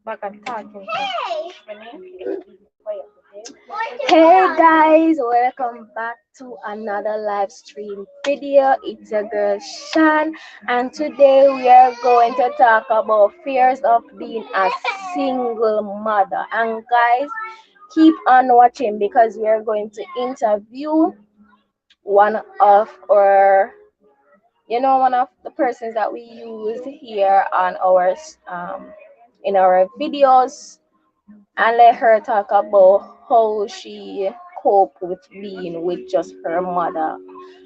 Hey guys, welcome back to another live stream video. It's your girl Shan, and today we are going to talk about fears of being a single mother. And guys, keep on watching because we are going to interview one of our, one of the persons that we use here on our in our videos, and let her talk about how she cope with being with just her mother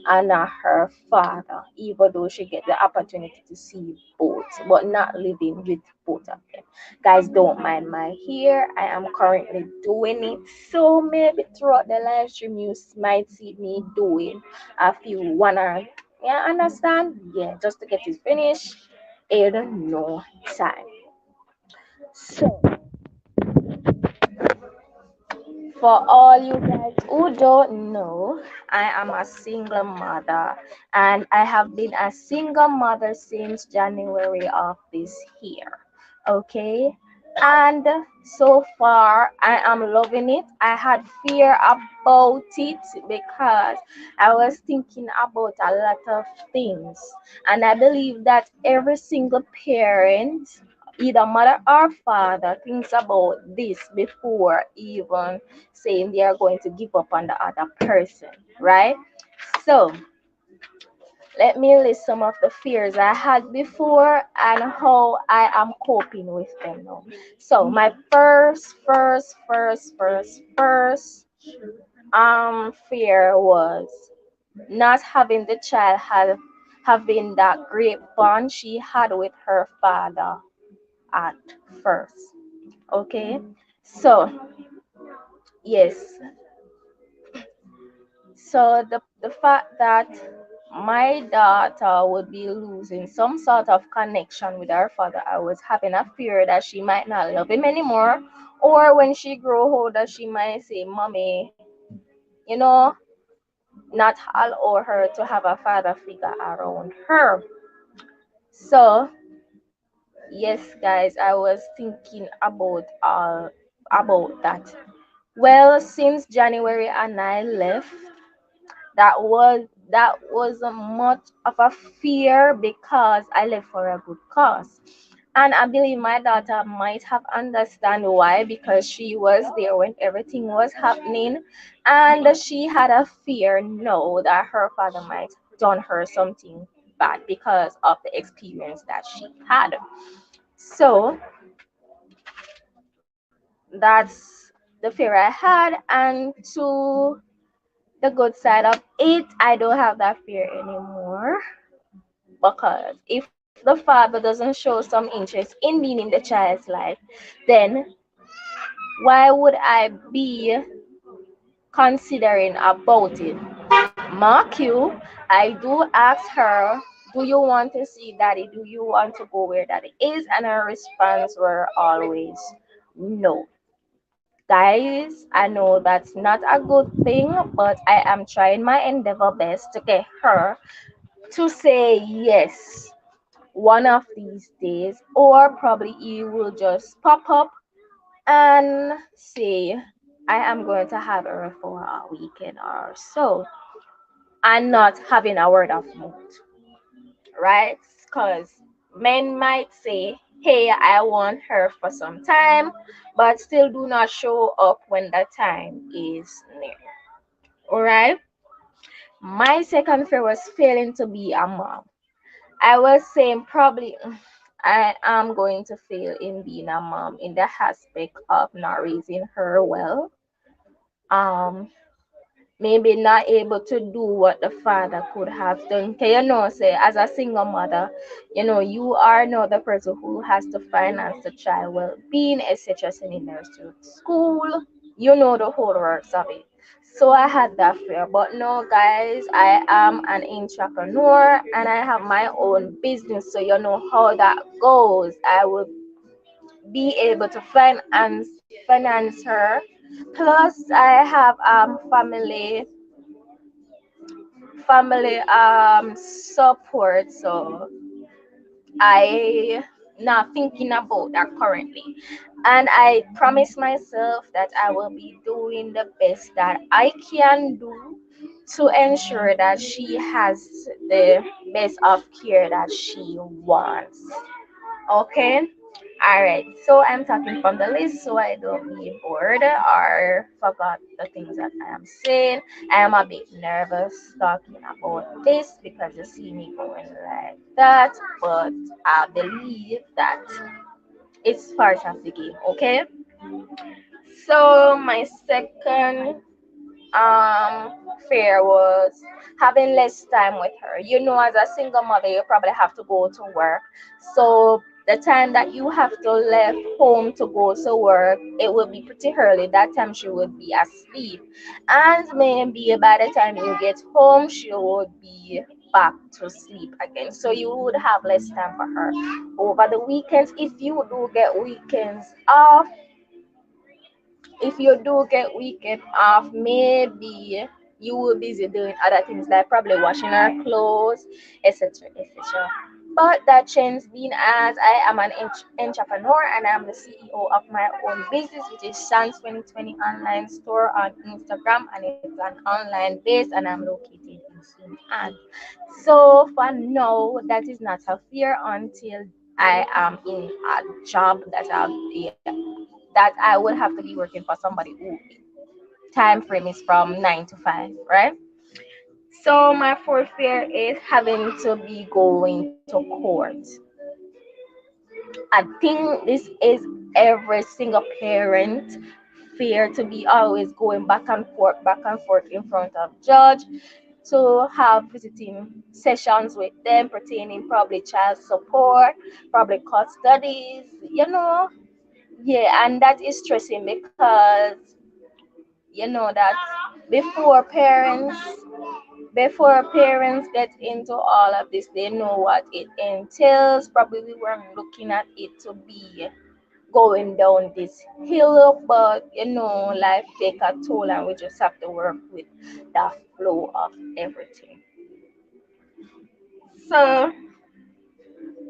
and not her father, even though she get the opportunity to see both, but not living with both of them. Guys, don't mind my hair. I am currently doing it, so maybe throughout the live stream you might see me doing a few one or yeah, understand? Yeah, just to get it finished in no time. So for all you guys who don't know, I am a single mother and I have been a single mother since January of this year. Okay? And so far, I am loving it. I had fear about it because I was thinking about a lot of things. And I believe that every single parent, either mother or father, thinks about this before even saying they are going to give up on the other person, right? So let me list some of the fears I had before and how I am coping with them now. So my first fear was not having the child having that great bond she had with her father at first. Okay, so yes, so the fact that my daughter would be losing some sort of connection with her father, I was having a fear that she might not love him anymore, or when she grow older, she might say, "Mommy, you know, not allow her to have a father figure around her." So yes, guys, I was thinking about that. Well, since January and I left, that was much of a fear because I left for a good cause. And I believe my daughter might have understand why, because she was there when everything was happening, and she had a fear no that her father might done her something bad because of the experience that she had. So that's the fear I had. And to the good side of it, I don't have that fear anymore, because if the father doesn't show some interest in being in the child's life, then why would I be considering about it? Mark you, I do ask her, do you want to see daddy? Do you want to go where daddy is? And her response were always no. Guys, I know that's not a good thing, but I am trying my endeavor best to get her to say yes one of these days, or probably he will just pop up and say, I am going to have her for a weekend or so, and not having a word of mouth, right? Because men might say, hey, I want her for some time, but still do not show up when the time is near. All right. My second fear was failing to be a mom. I was saying probably I am going to fail in being a mom in the aspect of not raising her well. Um, Maybe not able to do what the father could have done. Can say as a single mother, you are not the person who has to finance the child well-being, etc. Sending her to school. You know the whole works of it. So I had that fear. But no, guys, I am an entrepreneur and I have my own business. So you know how that goes. I will be able to finance her. Plus, I have family support. So I not thinking about that currently. And I promise myself that I will be doing the best that I can do to ensure that she has the best of care that she wants. Okay. All right. So I'm talking from the list so I don't be bored or forgot the things that I am saying. I am a bit nervous talking about this because you see me going like that, but I believe that it's part of the game. Okay. So my second fear was having less time with her. You know, as a single mother, you probably have to go to work. So the time that you have to leave home to go to work, it will be pretty early. That time she would be asleep. And maybe by the time you get home, she would be back to sleep again. So you would have less time for her. Over the weekends, if you do get weekends off, if you do get weekend off, maybe you will busy doing other things like probably washing our clothes, etc. etc. But that change being as I am an entrepreneur and I'm the CEO of my own business, which is Shans 2020 online store on Instagram, and it's an online base and I'm located in St. Anne. So for now, that is not a fear until I am in a job that I would have to be working for somebody who time frame is from 9 to 5, right? So my fourth fear is having to be going to court. I think this is every single parent fear to be always going back and forth in front of judge to have visiting sessions with them pertaining probably child support, probably court studies, yeah, and that is stressing because you know that before parents before parents get into all of this, they know what it entails. Probably we weren't looking at it to be going down this hill, but life take a toll and we just have to work with the flow of everything. So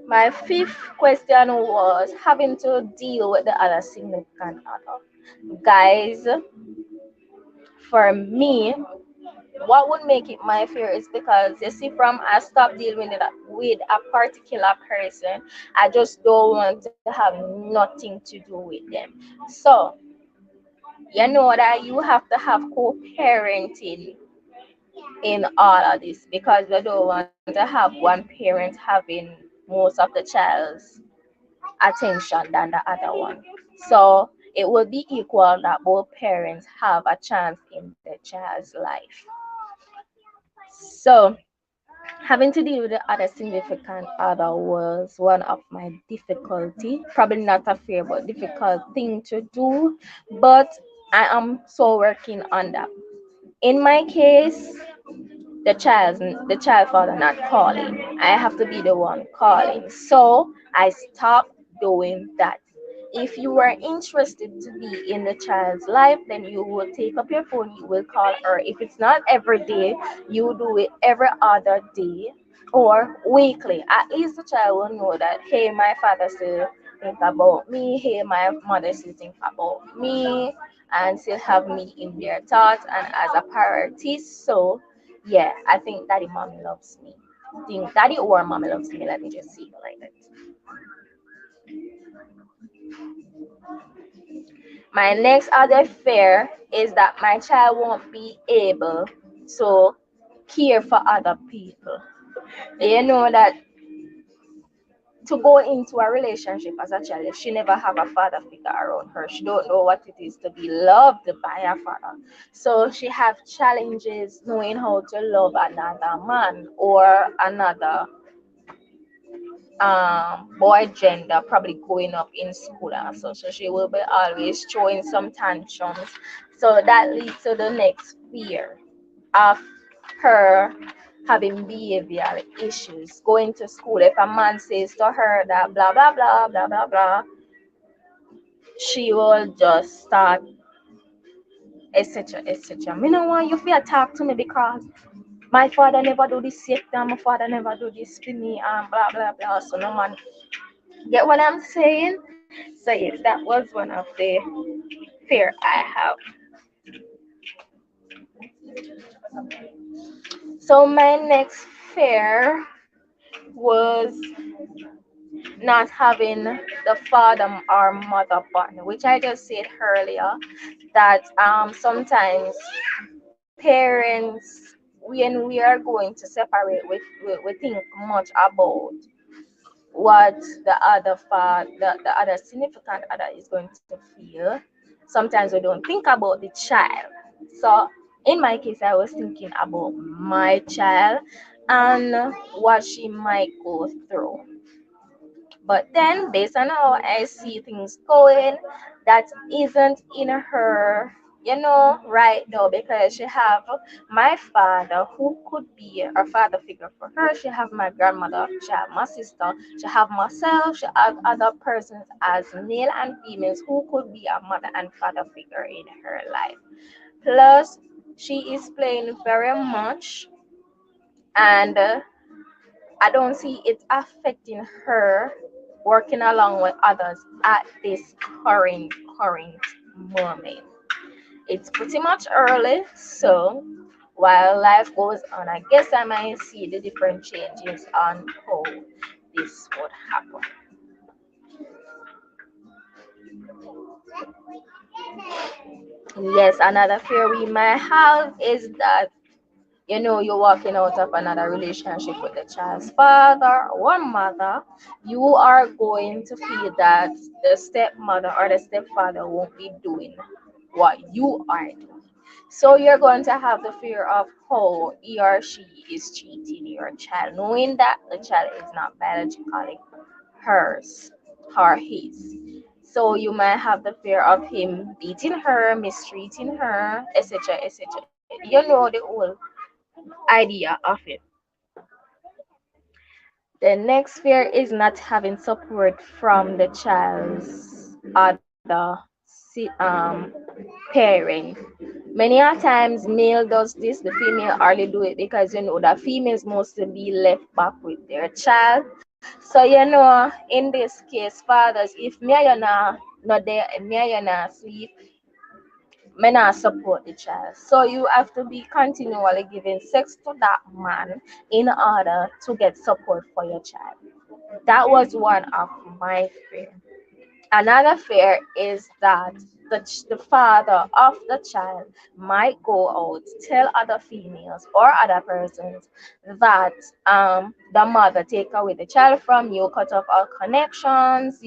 my fifth question was having to deal with the other significant other. Guys, for me, what would make it my fear is because you see, from I stopped dealing with a particular person, I just don't want to have nothing to do with them. So you know that you have to have co-parenting in all of this because you don't want to have one parent having most of the child's attention than the other one. So it will be equal that both parents have a chance in the child's life. So having to deal with the other significant other was one of my difficulty. Probably not a fear, but difficult thing to do. But I am so working on that. In my case, the child father not calling. I have to be the one calling. So I stopped doing that. If you are interested to be in the child's life, then you will take up your phone, you will call her. If it's not every day, you do it every other day or weekly. At least the child will know that, hey, my father still think about me, hey, my mother still think about me, and still have me in their thoughts and as a priority. So yeah, I think daddy mommy loves me. Think daddy or mommy loves me. Let me just see it like that. My next other fear is that my child won't be able to care for other people. You know that to go into a relationship as a child, if she never have a father figure around her, she don't know what it is to be loved by a father. So she have challenges knowing how to love another man or another boy gender, probably growing up in school and so she will be always showing some tantrums. So that leads to the next fear of her having behavioral issues going to school. If a man says to her that blah blah blah blah blah blah, she will just start etc etc. Me no want you to talk to me because my father never do this yet, and my father never do this to me, and blah blah blah. So no man Get what I'm saying? So yes, that was one of the fear I have. So my next fear was not having the father or mother bond, which I just said earlier, that sometimes parents, when we are going to separate, we think much about what the other significant other is going to feel. Sometimes we don't think about the child. So in my case, I was thinking about my child and what she might go through. But then, based on how I see things going, that isn't in her, right now, because she have my father who could be a father figure for her. She have my grandmother, she have my sister, she have myself, she have other persons as male and females who could be a mother and father figure in her life. Plus, she is playing very much, and I don't see it affecting her working along with others at this current moment. It's pretty much early, so while life goes on, I guess I might see the different changes on how this would happen. Yes, another fear we might have is that you're walking out of another relationship with the child's father or mother, you are going to feel that the stepmother or the stepfather won't be doing what you are doing. So you're going to have the fear of how he or she is treating your child, knowing that the child is not biologically hers or his. So you might have the fear of him beating her, mistreating her, etc., etc. You know the whole idea of it. The next fear is not having support from the child's other parent. Many a times, male does this, the female hardly do it because the females mostly be left back with their child. So in this case, fathers, if me and you not there, and me and you not sleep, may not support the child. So you have to be continually giving sex to that man in order to get support for your child. That was one of my fears. Another fear is that the father of the child might go out, tell other females or other persons that the mother take away the child from you, cut off all connections,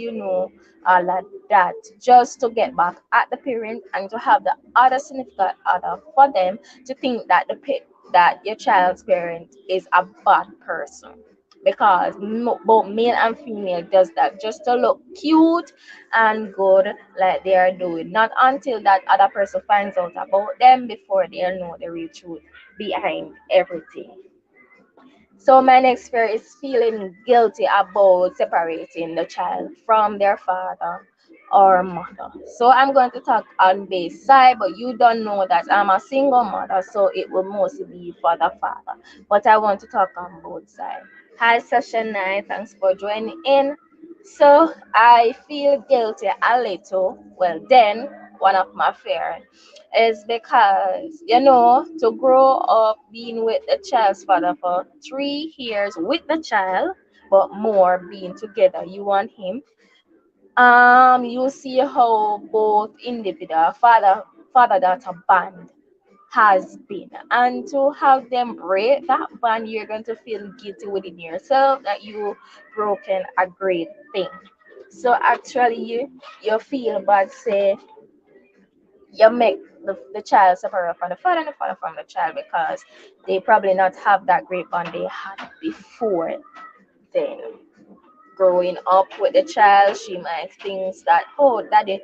all of that, just to get back at the parent and to have the other significant other for them to think that that your child's parent is a bad person, because both male and female does that just to look cute and good, like they are doing, not until that other person finds out about them before they know the real truth behind everything. So my next fear is feeling guilty about separating the child from their father or mother. So I'm going to talk on this side, but you don't know that I'm a single mother, so it will mostly be for the father. But I want to talk on both sides. Hi, Session 9. Thanks for joining in. So I feel guilty a little. Well, then one of my fears is because to grow up being with the child's father for 3 years with the child, but more being together, you and him. You see how both individual father daughter band has been, and to have them break that bond, you're going to feel guilty within yourself that you broken a great thing. So actually, you feel bad, say you make the child separate from the father and the father from the child, because they probably not have that great bond they had before then. Growing up with the child, she might think that, oh, daddy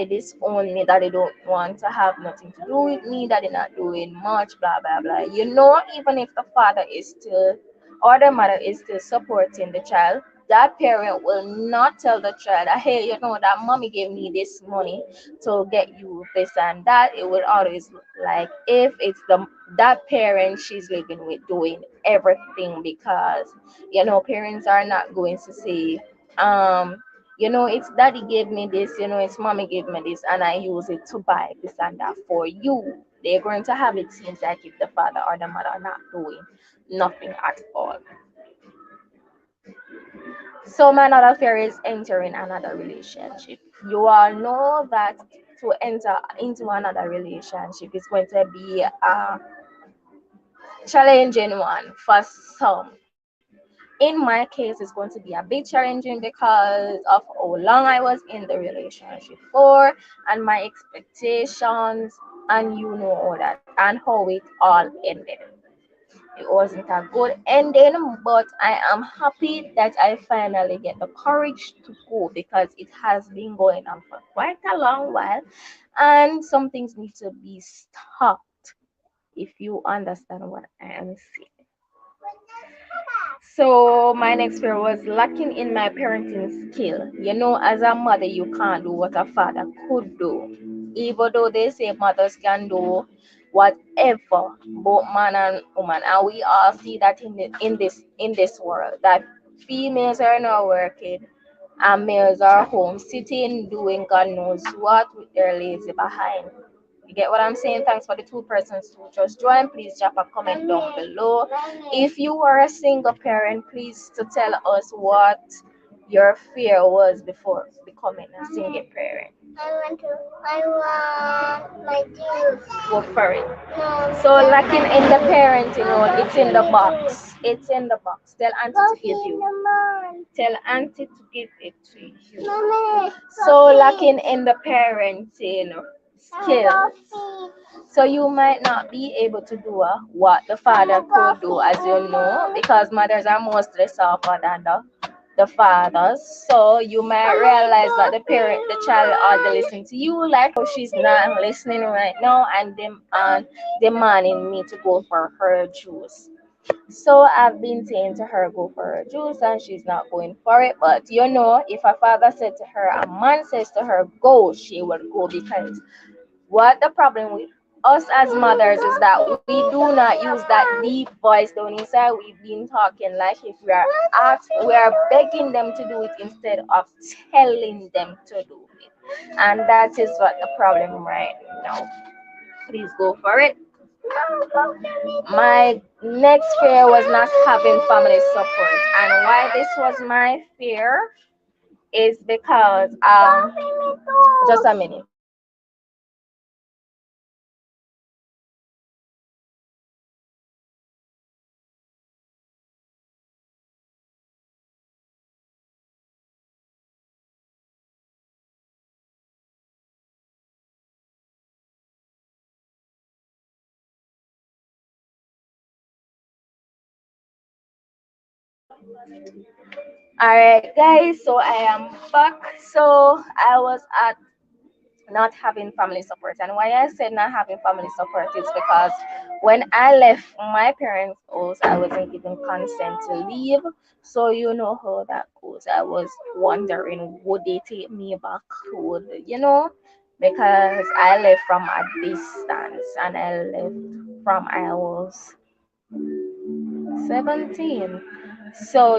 disown me, daddy don't want to have nothing to do with me, daddy not doing much, blah blah blah. Even if the father is still, or the mother is still supporting the child, that parent will not tell the child that, hey, that mommy gave me this money to get you this and that. It will always look like if it's that parent she's living with doing everything, because parents are not going to say um it's daddy gave me this, it's mommy gave me this, and I use it to buy this and that for you. They're going to have it seems like if the father or the mother are not doing nothing at all. So my another fear is entering another relationship. You all know that to enter into another relationship is going to be a challenging one for some. In my case, it's going to be a bit challenging because of how long I was in the relationship for, and my expectations, and all that, and how it all ended. It wasn't a good ending, but I am happy that I finally get the courage to go because it has been going on for quite a long while, and some things need to be stopped, if you understand what I am saying. So my next fear was lacking in my parenting skill. As a mother, you can't do what a father could do. Even though they say mothers can do whatever, both man and woman, and we all see that in this world that females are now working and males are home sitting doing God knows what with their lazy behind. You get what I'm saying? Thanks for the two persons who just joined. Please drop a comment down below. If you are a single parent, please to tell us what your fear was before becoming a single parent. I want my juice. Go for it. No, so lacking in the parenting role, it's in the box. It's in the box. Tell auntie to give you. Tell auntie to give it to you. Mommy, so lacking in the parenting skills. So you might not be able to do what the father could do, as you know, because mothers are mostly softer than the fathers. So you might realize that the child hardly listen to you, like how she's not listening right now, and them and demanding me to go for her juice. So I've been saying to her, go for her juice, and she's not going for it. But if a father said to her, a man says to her, go, she will go because what the problem with us as mothers is that we do not use that deep voice down inside. We've been talking like if we are begging them to do it instead of telling them to do it. And that is what the problem right now. Please go for it. My next fear was not having family support. And why this was my fear is because just a minute. Alright guys, so I am back. So I was at not having family support, and why I said not having family support is because when I left my parents' house I wasn't given consent to leave. So you know how that goes. I was wondering, would they take me back? Because I left from a distance, and I left from I was 17. So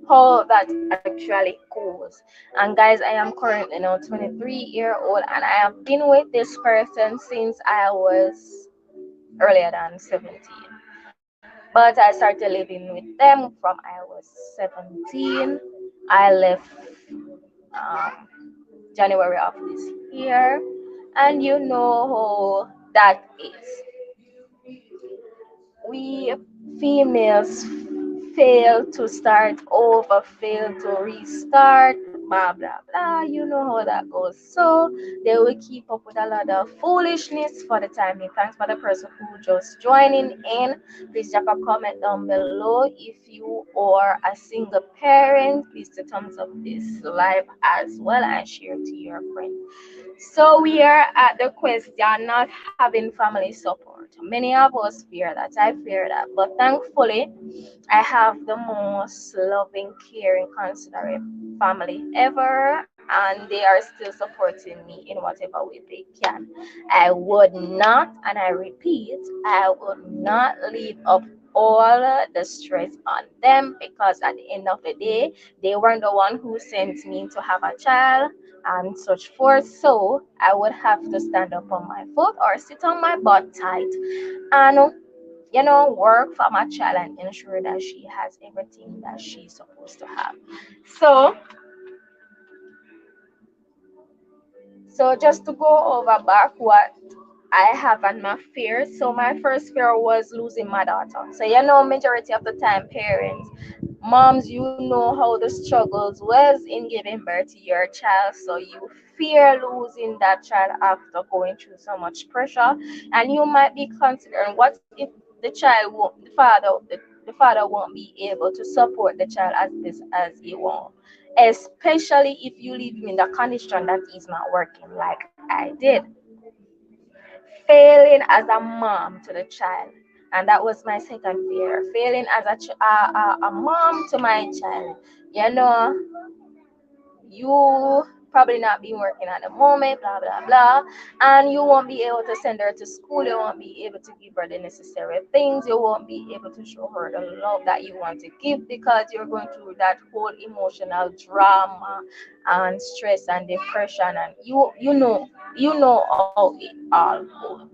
how that actually goes. And guys, I am currently now 23-year-old, and I have been with this person since I was earlier than 17. But I started living with them from I was 17. I left January of this year, and you know how that is. We females fail to start over, fail to restart, blah blah blah. You know how that goes. So they will keep up with a lot of foolishness for the time being. Thanks for the person who just joining in. Please drop a comment down below. If you are a single parent, please to thumbs up this live as well and share to your friends. So we are at the question not having family support. Many of us fear that. I fear that. But thankfully, I have the most loving, caring, considerate family ever, and they are still supporting me in whatever way they can. I would not, and I repeat, I would not live up all the stress on them, because at the end of the day, they weren't the one who sent me to have a child and such forth. So I would have to stand up on my foot or sit on my butt tight and work for my child and ensure that she has everything that she's supposed to have. So just to go over back what I have and my fears. So my first fear was losing my daughter. So majority of the time, parents, moms, you know how the struggles was in giving birth to your child. So you fear losing that child after going through so much pressure, and you might be considering, what if the child won't, the father won't be able to support the child as this as he want, especially if you leave him in the condition that he's not working like I did, failing as a mom to the child. And that was my second fear, failing as a mom to my child. you know you probably not be working at the moment, blah blah blah, and you won't be able to send her to school, you won't be able to give her the necessary things, you won't be able to show her the love that you want to give, because you're going through that whole emotional drama and stress and depression, and you know how it all goes.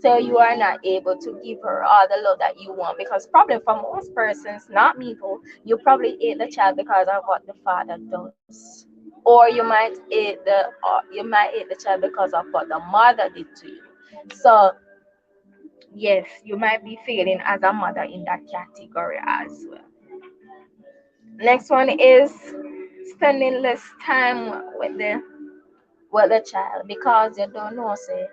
So you are not able to give her all the love that you want, because probably for most persons, not me too, you probably hate the child because of what the father does, or you might hate the child because of what the mother did to you. So yes, you might be failing as a mother in that category as well. Next one is spending less time with the child, because you don't know, say,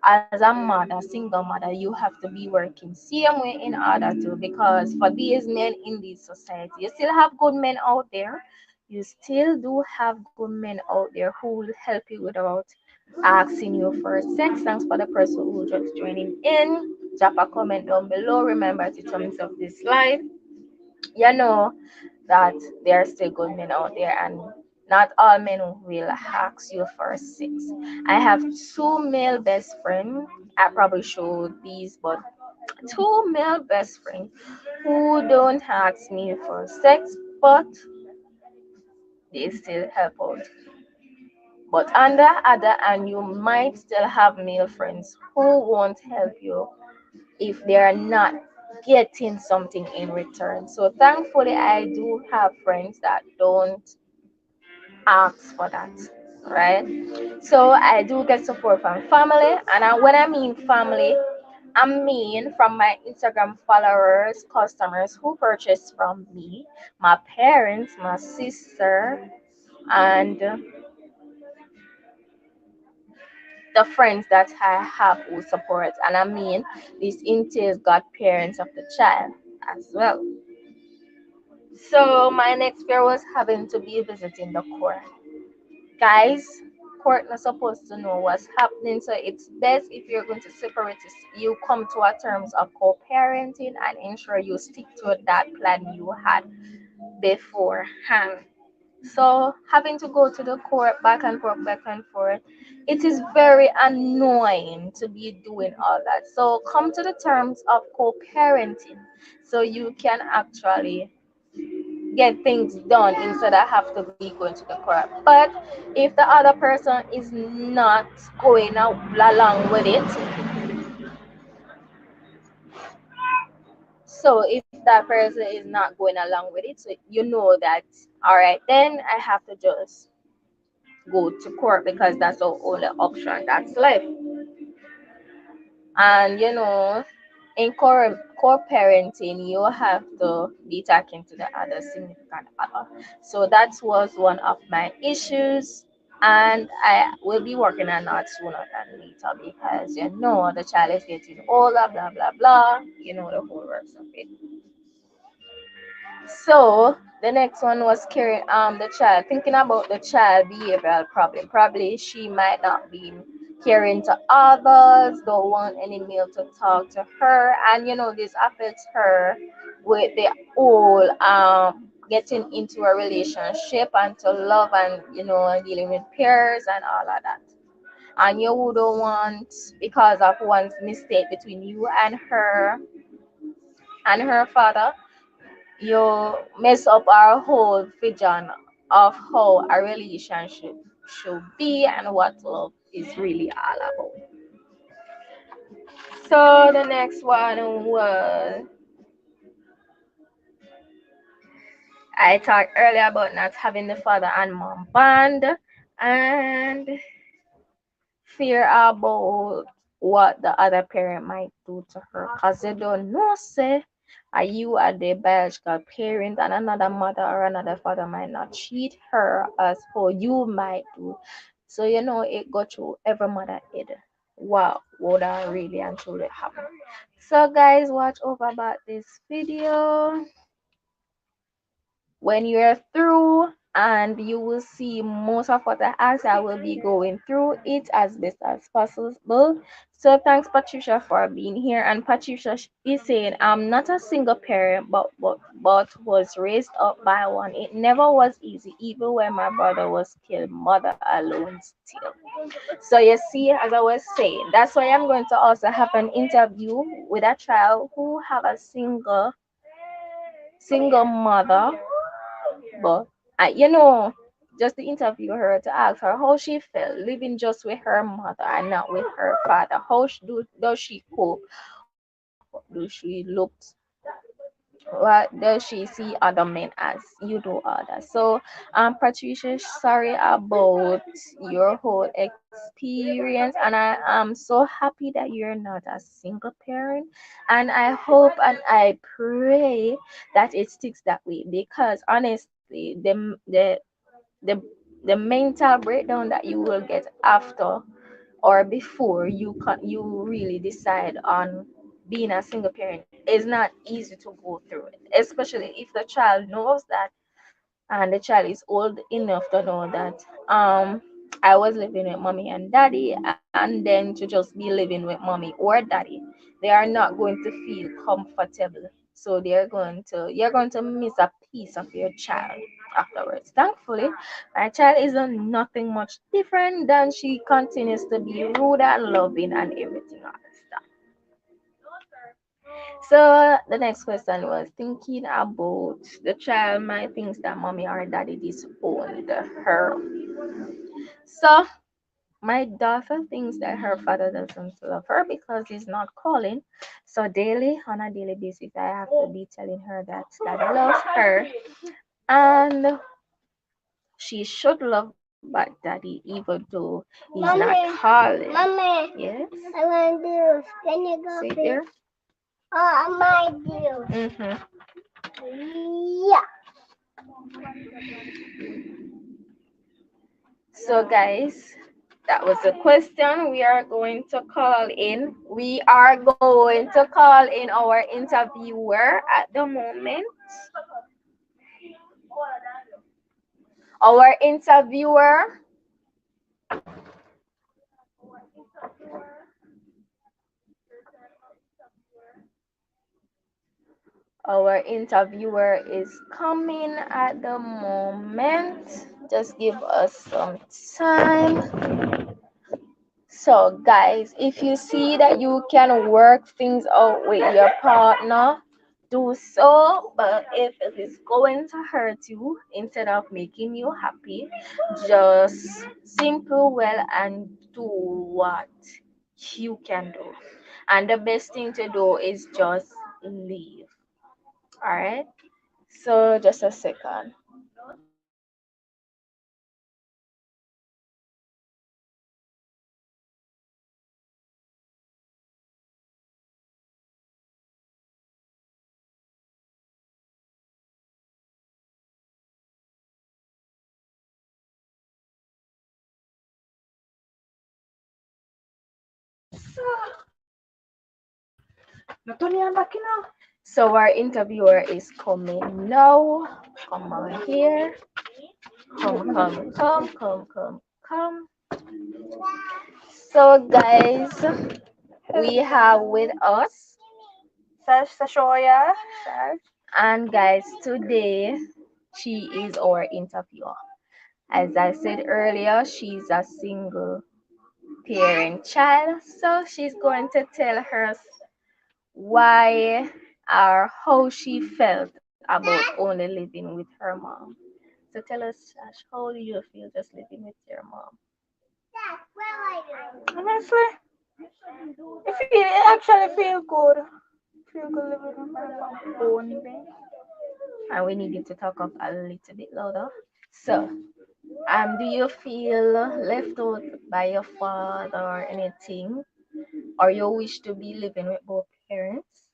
as a mother, single mother, you have to be working same way in order to, because for these men in this society, you still have good men out there. You still do have good men out there who will help you without asking you for sex. Thanks for the person who just joining in. Drop a comment down below. Remember to thumbs up this live. You know that there are still good men out there, and not all men will ask you for sex. I have two male best friends. I probably showed these, but two male best friends who don't ask me for sex, but they still help out. But on the other hand, you might still have male friends who won't help you if they are not getting something in return. So thankfully, I do have friends that don't ask for that, right? So I do get support from family, and when I mean family, I mean from my Instagram followers, customers who purchase from me, my parents, my sister, and the friends that I have who support. And I mean, this entails godparents of the child as well. So my next fear was having to be visiting the court. Guys, court not supposed to know what's happening, so it's best if you're going to separate this, you come to a terms of co-parenting and ensure you stick to that plan you had beforehand. So having to go to the court back and forth, it is very annoying to be doing all that. So come to the terms of co-parenting so you can actually get things done instead of have to be going to the court. But if the other person is not going along with it, so if that person is not going along with it, so you know that, all right, then I have to just go to court because that's the only option that's left. And in co-parenting, you have to be talking to the other significant other. So that was one of my issues, and I will be working on that sooner than later, because the child is getting older, blah blah blah. The whole works of it. So the next one was caring the child, thinking about the child behavioral problem. Probably she might not be caring to others, don't want any male to talk to her, and this affects her with the whole getting into a relationship and to love, and dealing with peers and all of that. And you wouldn't want, because of one's mistake between you and her, and her father, you mess up our whole vision of how a relationship should be and what love is really all about. So the next one was, I talked earlier about not having the father and mom bond and fear about what the other parent might do to her because they don't know, say, are you are the biological parent and another mother or another father might not treat her as how you might do. So you know it go through every mother head. Wow, would that really and truly happen? So guys, watch over about this video when you're through, and you will see most of what I ask. I will be going through it as best as possible. So thanks Patricia for being here. And Patricia is saying I'm not a single parent but was raised up by one. It never was easy even when my brother was killed, mother alone still. So you see, as I was saying, that's why I'm going to also have an interview with a child who have a single mother, but just to interview her to ask her how she felt living just with her mother and not with her father. Does she cope? Do she look? What does she see other men as? You do others. So, Patricia, sorry about your whole experience, and I am so happy that you're not a single parent. And I hope and I pray that it sticks that way because honestly, the the mental breakdown that you will get after or before you really decide on being a single parent is not easy to go through it, especially if the child knows that and the child is old enough to know that I was living with mommy and daddy, and then to just be living with mommy or daddy, they are not going to feel comfortable. So you're going to miss a piece of your child afterwards. Thankfully, my child is nothing much different than she continues to be rude and loving and everything else. So the next question was thinking about the child might think that mommy or daddy disowned her. So my daughter thinks that her father doesn't love her because he's not calling. So on a daily basis, I have to be telling her that daddy loves her and she should love back daddy even though he's not calling. Mommy, yes. I want this. Can you go sit there? Oh, I might do. Yeah. So, guys, that was the question. We are going to call in. We are going to call in our interviewer at the moment. Our interviewer. Our interviewer is coming at the moment. Just give us some time. So, guys, if you see that you can work things out with your partner, do so. But if it is going to hurt you instead of making you happy, just simple well and do what you can do. And the best thing to do is just leave. All right. So, just a second. So our interviewer is coming now. Come on here. Come. So guys, we have with us Sashoya. And guys, today she is our interviewer. As I said earlier, she's a single parent child. So she's going to tell us why or how she felt about only living with her mom. So tell us, Josh, how do you feel just living with your mom? Honestly, it actually feel good. Feel good living with my mom only. And we need you to talk up a little bit louder. So, do you feel left out by your father or anything, or you wish to be living with both parents?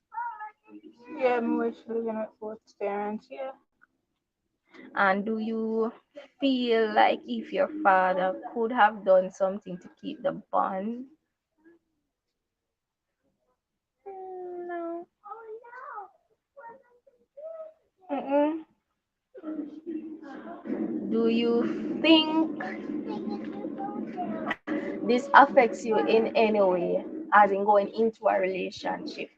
Yeah, I'm wish living with both parents. Yeah. And do you feel like if your father could have done something to keep the bond? No. Mm-mm. Do you think this affects you in any way, as in going into a relationship,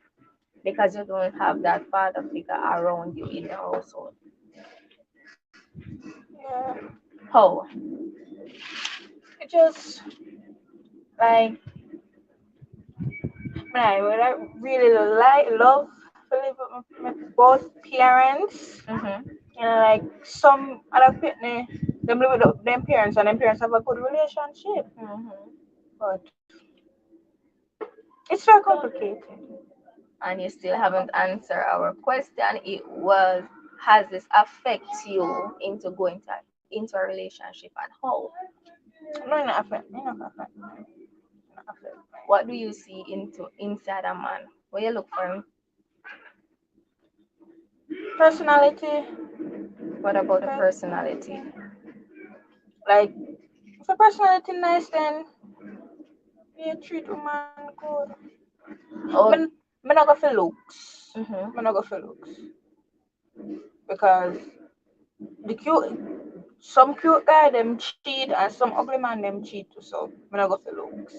because you don't have that father figure around you in the household? Yeah. How? It just like when I really love to live with my both parents. Mm-hmm. Like some other pitney, them live with them parents and them parents have a good relationship. Mm-hmm. But it's very complicated. And you still haven't answered our question. It was, has this affect you into going into a relationship, and how? No, not affect. Not affect. Not affect. What do you see into inside a man? What you look for him? Personality. What about the Okay. personality? Like if a personality nice, then you treat woman good. Oh, Me not go for looks. mm-hmm. Me not go for looks because the cute some cute guy them cheat and some ugly man them cheat too. So me not go for looks.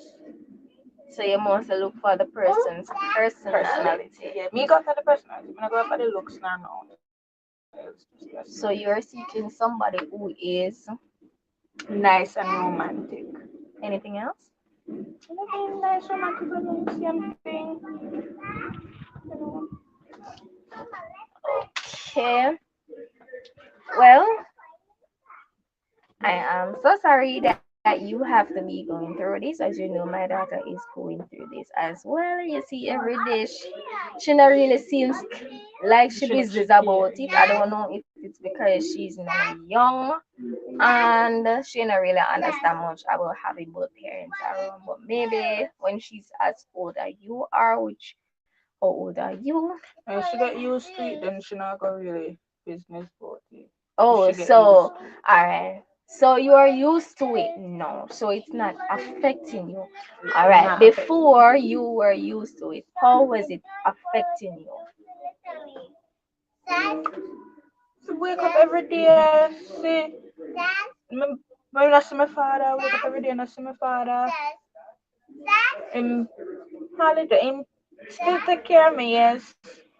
So you mostly look for the person's Personality. personality. Yeah, me go for the personality. Me not go for the looks now. No, it's just personality. So you're seeking somebody who is Nice and romantic. anything else? Anything nice, romantic, and the same thing. You know. Okay. Well, I am so sorry that you have to be going through this. As you know, my daughter is going through this as well. You see, every day she not really seems like she business Yeah, about it. I yeah. don't know if it's because she's now young and she don't really understand much about having both parents around. But maybe when she's as old as you are, which how old are you? And she get used to it, then she not go really business about it. Oh, She get used so to it. alright. So you are used to it now, so it's not affecting you. It's Alright. not affecting me. Before you were used to it, how was it affecting you? So wake up every day, see, me- when I see my father, wake up every day and I see my father. Him hardly, him still take care of me, yes,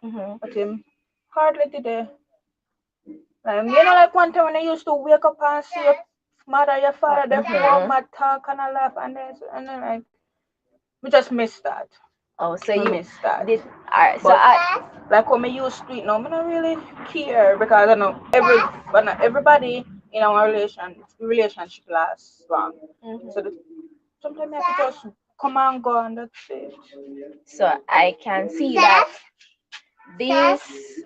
Mm-hmm. but him hardly did it. Like one time when I used to wake up and see your mother, your father, them Mm-hmm. warm my talk and I laugh and then like, we just miss that. Oh, so We you miss that. did. Alright. So But I. like when we used to it now, I don't really care because I know but not everybody in our relationship lasts long. So Mhm. sometimes I have to just come and go and that's it. So I can see that this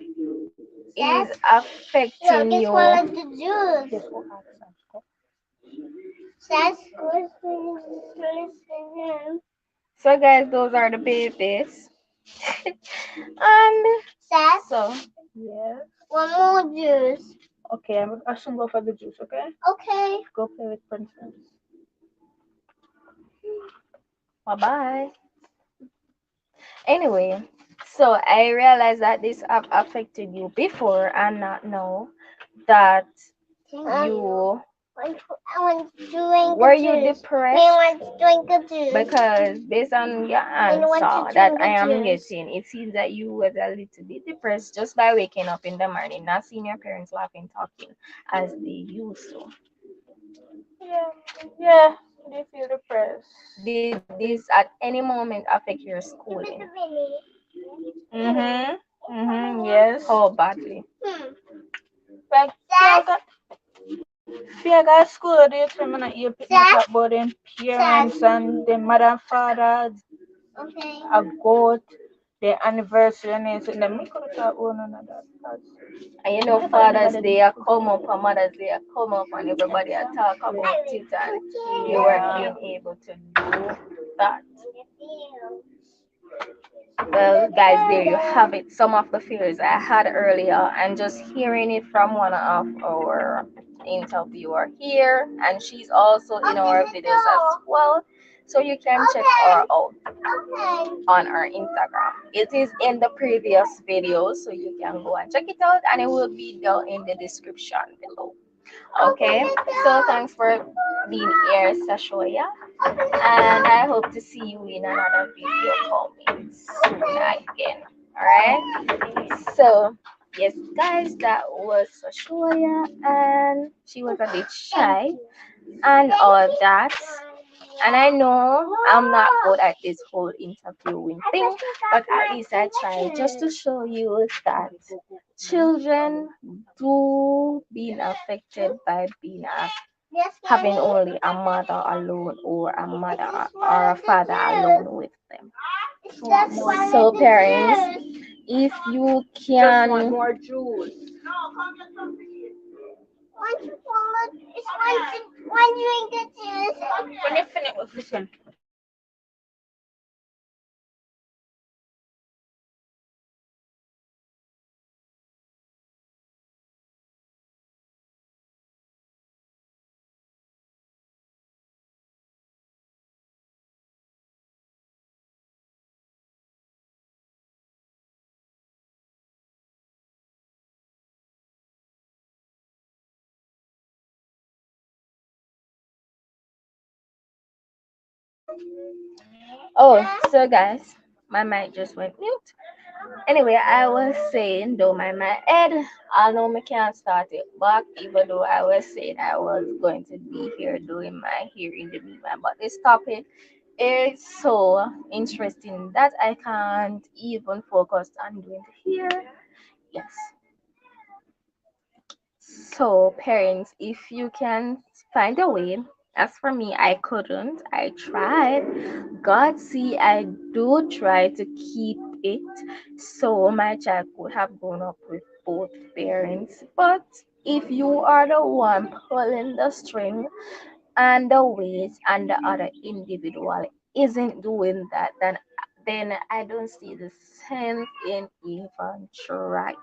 is affecting you. Yes, oh, accent. So guys, those are the babies. And so Yes. Okay, I soon go for the juice, okay? Go play with Princess. bye bye. Anyway, so I realized that this have affected you before and not now. That you were you depressed? Because based on your answer that I am getting, it seems that you was a little bit depressed just by waking up in the morning, not seeing your parents laughing, talking as they used to. Yeah, yeah, they feel depressed. Did this at any moment affect your schooling? Mm-hmm. Yes. How badly? Like, fear got school, they tell me that you pick me up about them parents and the mother and father, a goat, their anniversary and everything. Then me could have thought, oh, none of that. And you know, Never, Father's never Day did. a come up and Mother's Day a come up, and everybody a talk about it, and you weren't Yeah. being able to do that. Well, guys, there you have it. Some of the fears I had earlier, and just hearing it from one of our interviewer here, and she's also in our videos as well. So you can check her out on our Instagram. It is in the previous video, so you can go and check it out, and it will be down in the description below. Okay, so thanks for being here, Sashoya, and I hope to see you in another video coming soon again. All right. So yes, guys, that was Sashoya, and she was a bit shy and all that. And I know I'm not good at this whole interviewing thing, but at least I try just to show you that children do being affected by being having only a mother alone or a mother or a father alone with them. So parents, if you Just want can, more juice. When you finish with listen. oh, so guys, my mic just went mute. Anyway, I was saying, though my head, I know me can't start it back, even though I was saying I was going to be here doing my here in the meantime. But this topic is so interesting that I can't even focus on doing it here. Yes. So, parents, if you can find a way, as for me, I couldn't. I tried. God, see, I do try to keep it so my child could have grown up with both parents. But if you are the one pulling the string and the weight and the other individual isn't doing that, then I don't see the sense in even trying.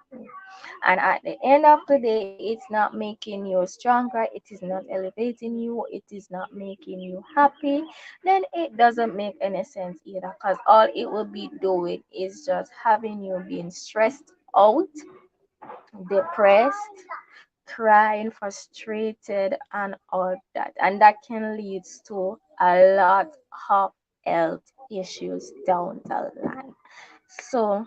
And at the end of the day, it's not making you stronger, it is not elevating you, it is not making you happy, then it doesn't make any sense either. Because all it will be doing is just having you being stressed out, depressed, crying, frustrated, and all that. And that can lead to a lot of health issues down the line. So,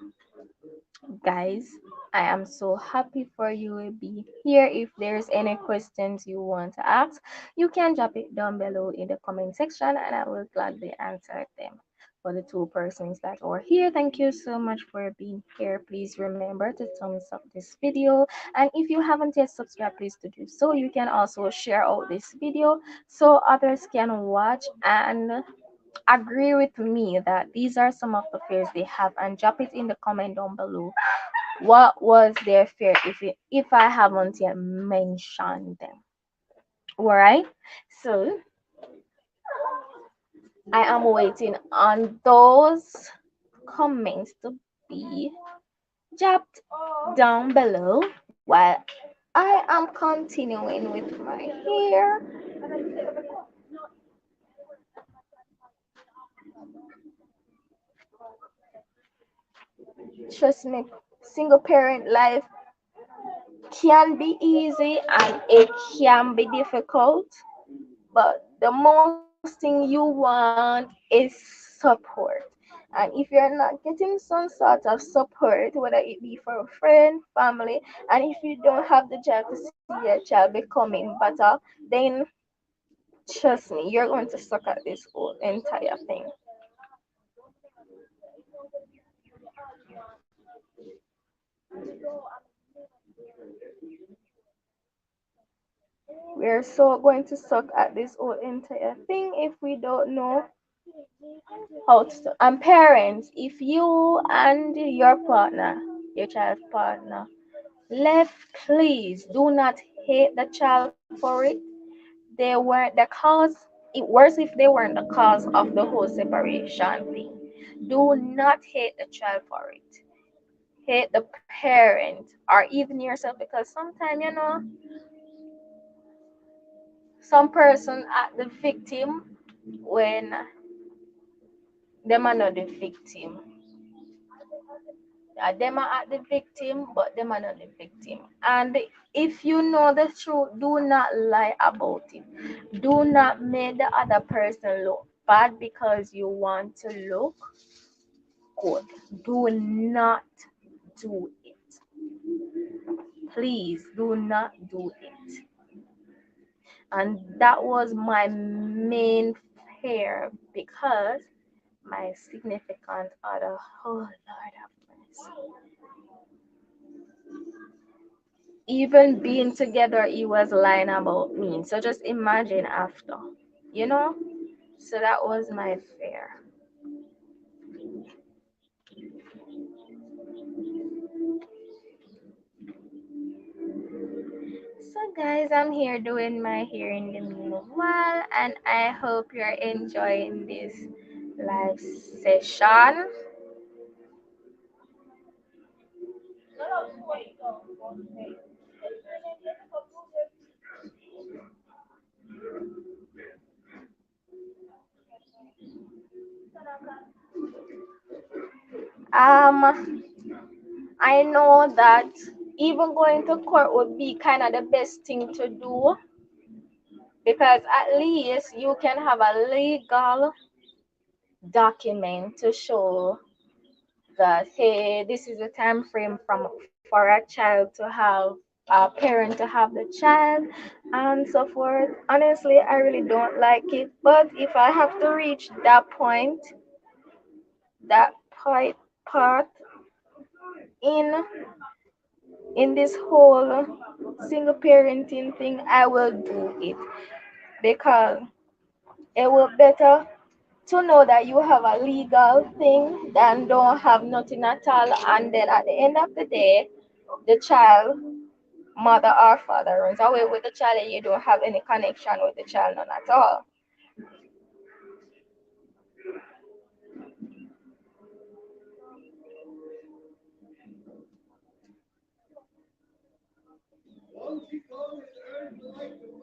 guys, I am so happy for you to be here. If there's any questions you want to ask, you can drop it down below in the comment section and I will gladly answer them. For the two persons that are here, thank you so much for being here. Please remember to thumbs up this video, and if you haven't yet subscribed, please to do so. You can also share out this video so others can watch and agree with me that these are some of the fears they have, and drop it in the comment down below. What was their fear if I haven't yet mentioned them? Alright? So I am waiting on those comments to be dropped down below while I am continuing with my hair. Trust me, single parent life can be easy and it can be difficult, but the most thing you want is support. And if you're not getting some sort of support, whether it be for a friend, family, and if you don't have the job to see your child becoming better, then trust me, you're going to suck at this whole entire thing. We're so going to suck at this whole entire thing if we don't know how to. And parents, if you and your partner, your child's partner, left, please do not hate the child for it. They weren't the cause. It worse if they weren't the cause of the whole separation thing. Do not hate the child for it. Hate the parent or even yourself, because sometimes some person act the victim when them are not the victim. Them are at the victim, but them are not the victim. And if you know the truth, do not lie about it. Do not make the other person look bad because you want to look good. Do not do it. Please do not do it. And that was my main fear, because my significant other, oh Lord have mercy, even being together, he was lying about me. So just imagine after, you know? So that was my fear. So, guys, I'm here doing my hair in the meanwhile, and I hope you're enjoying this live session. I know that even going to court would be kind of the best thing to do, because at least you can have a legal document to show that, hey, this is the time frame for a child to have a parent to have the child and so forth. Honestly, I really don't like it, but if I have to reach that point part in this whole single parenting thing, I will do it, because it will better to know that you have a legal thing than don't have nothing at all, and then at the end of the day the child mother or father runs away with the child and you don't have any connection with the child, none at all.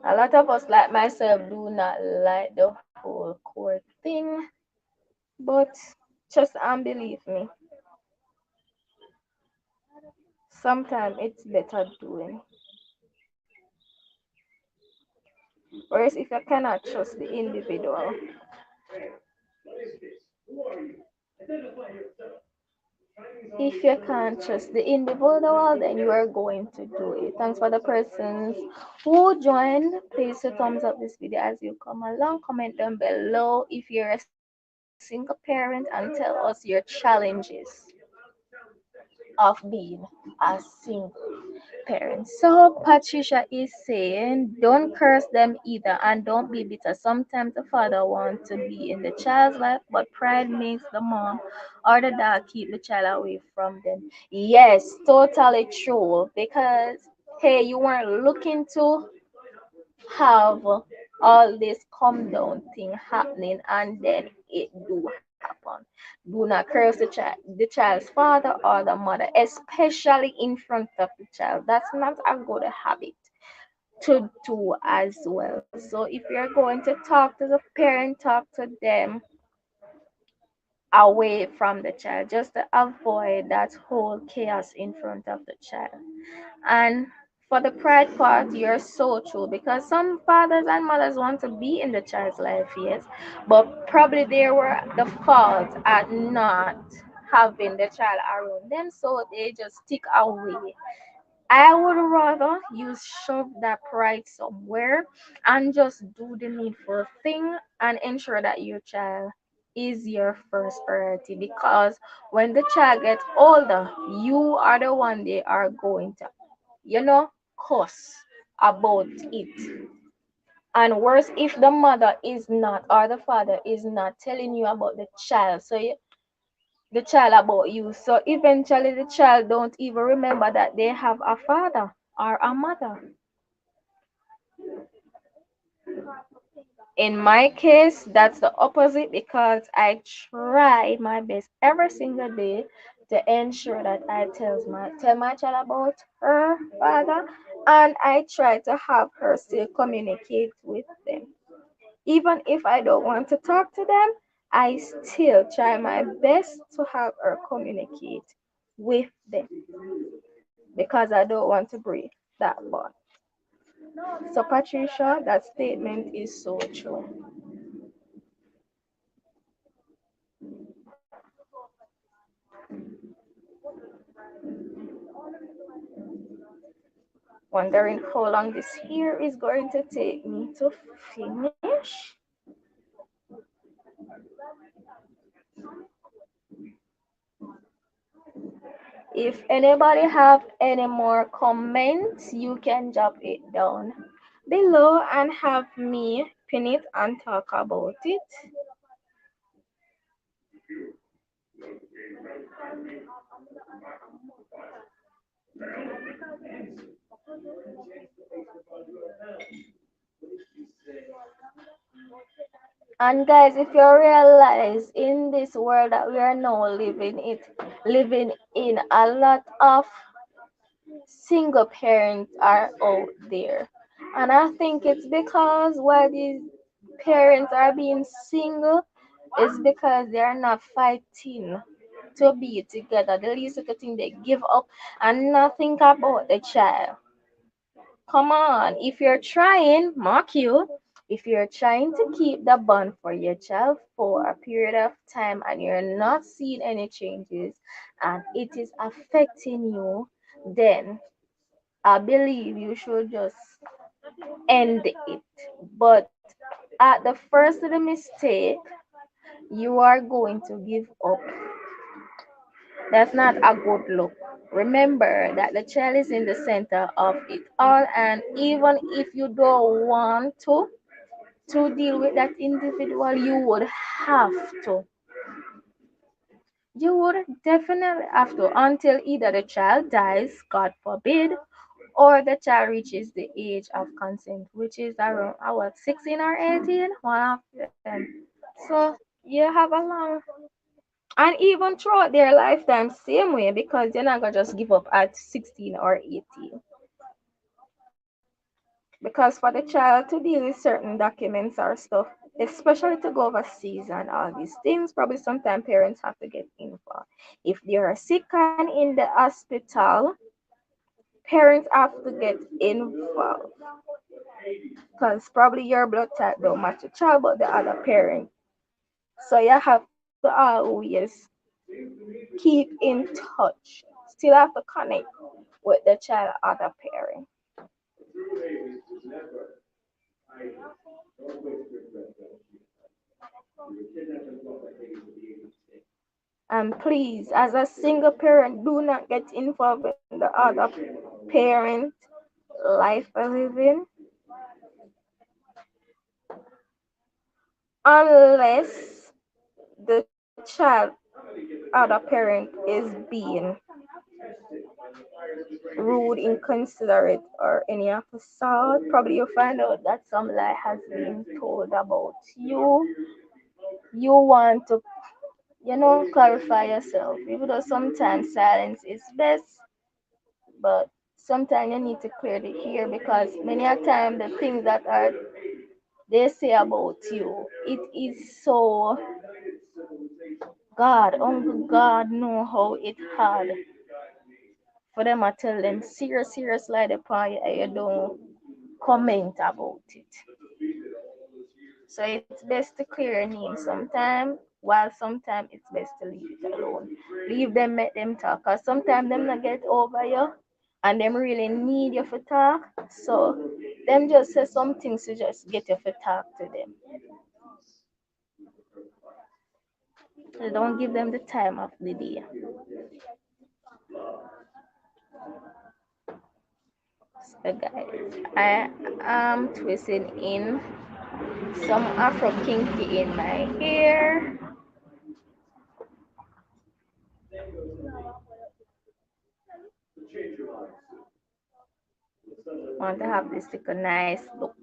A lot of us, like myself, do not like the whole court thing, but just believe me, sometimes it's better doing. Whereas if you cannot trust the individual, if you can't trust the individual, then you are going to do it. Thanks for the persons who joined. Please to thumbs up this video as you come along. Comment down below if you're a single parent and tell us your challenges of being a single parent. So Patricia is saying, don't curse them either and don't be bitter. Sometimes the father wants to be in the child's life, but pride makes the mom or the dad keep the child away from them. Yes, totally true. Because hey, you weren't looking to have all this come down thing happening, and then it do happen. Do not curse the child's father or the mother, especially in front of the child. That's not a good habit to do as well. So if you're going to talk to the parent, talk to them away from the child, just to avoid that whole chaos in front of the child. And for the pride part, you're so true, because some fathers and mothers want to be in the child's life, yes, but probably they were the fault at not having the child around them, so they just stick away. I would rather you shove that pride somewhere and just do the needful thing and ensure that your child is your first priority, because when the child gets older, you are the one they are going to, you know, cuss about it. And worse, if the mother is not, or the father is not telling you about the child, so the child about you. So eventually the child don't even remember that they have a father or a mother. In my case, that's the opposite, because I try my best every single day to ensure that I tell my child about her father, and I try to have her still communicate with them. Even if I don't want to talk to them, I still try my best to have her communicate with them, because I don't want to break that bond. So, Patricia, that statement is so true. Wondering how long this here is going to take me to finish. If anybody have any more comments, you can drop it down below and have me pin it and talk about it. And guys, if you realize in this world that we are now living in, a lot of single parents are out there. And I think it's because why these parents are being single is because they are not fighting to be together. The least little thing they give up and not think about the child. Come on, if you're trying, mark you, if you're trying to keep the bond for your child for a period of time and you're not seeing any changes and it is affecting you, then I believe you should just end it. But at the first of the mistake, you are going to give up. That's not a good look. Remember that the child is in the center of it all, and even if you don't want to deal with that individual, you would have to. You would definitely have to, until either the child dies, God forbid, or the child reaches the age of consent, which is around what, 16 or 18, one of them. So you have a long, and even throughout their lifetime, same way, because you're not gonna just give up at 16 or 18. Because for the child to deal with certain documents or stuff, especially to go overseas and all these things, probably sometimes parents have to get involved. If they are sick and in the hospital, parents have to get involved, because probably your blood type don't match the child but the other parent. So you have to always keep in touch. Still have to connect with the child other parent. And please, as a single parent, do not get involved in the other parent life of living unless the child other parent is being rude, inconsiderate, or any of the sort. Probably you find out that some lie has been told about you. You want to, clarify yourself. Even though sometimes silence is best, but sometimes you need to clear the air, because many a time the things that are they say about you, it is so, God, only God know how it hard for them. I tell them serious lie upon you and you don't comment about it. So it's best to clear your name sometime, while sometimes it's best to leave it alone. Leave them, make them talk. Cause sometimes them not get over you and them really need you for talk. So them just say some things to just get you for talk to them. I don't give them the time of the day. So guys, I am twisting in some Afro kinky in my hair. Want to have this like a nice look.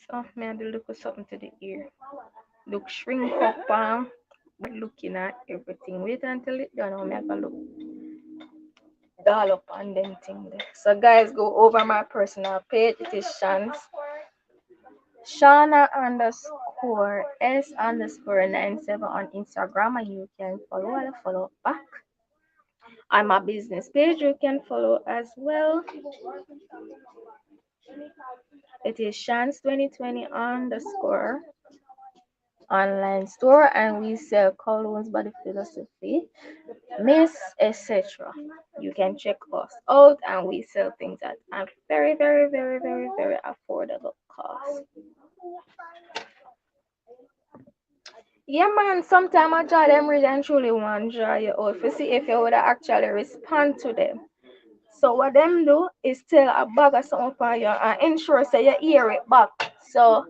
So me I do look of something to the ear. Look shrink up looking at everything. Wait until it done. I'm gonna look doll up on them thing there. So guys, go over my personal page. It is Shauna underscore S underscore 97 on Instagram, and you can follow back. On my business page, you can follow as well. It is Shans 2020 underscore online store, and we sell colognes, body philosophy, miss, etc. You can check us out, and we sell things at a very, very, very, very, very affordable cost. Yeah, man, sometimes I draw them really and truly want to draw you out to see if you would actually respond to them. So what them do is tell a bag of something for you and ensure say you hear it back. So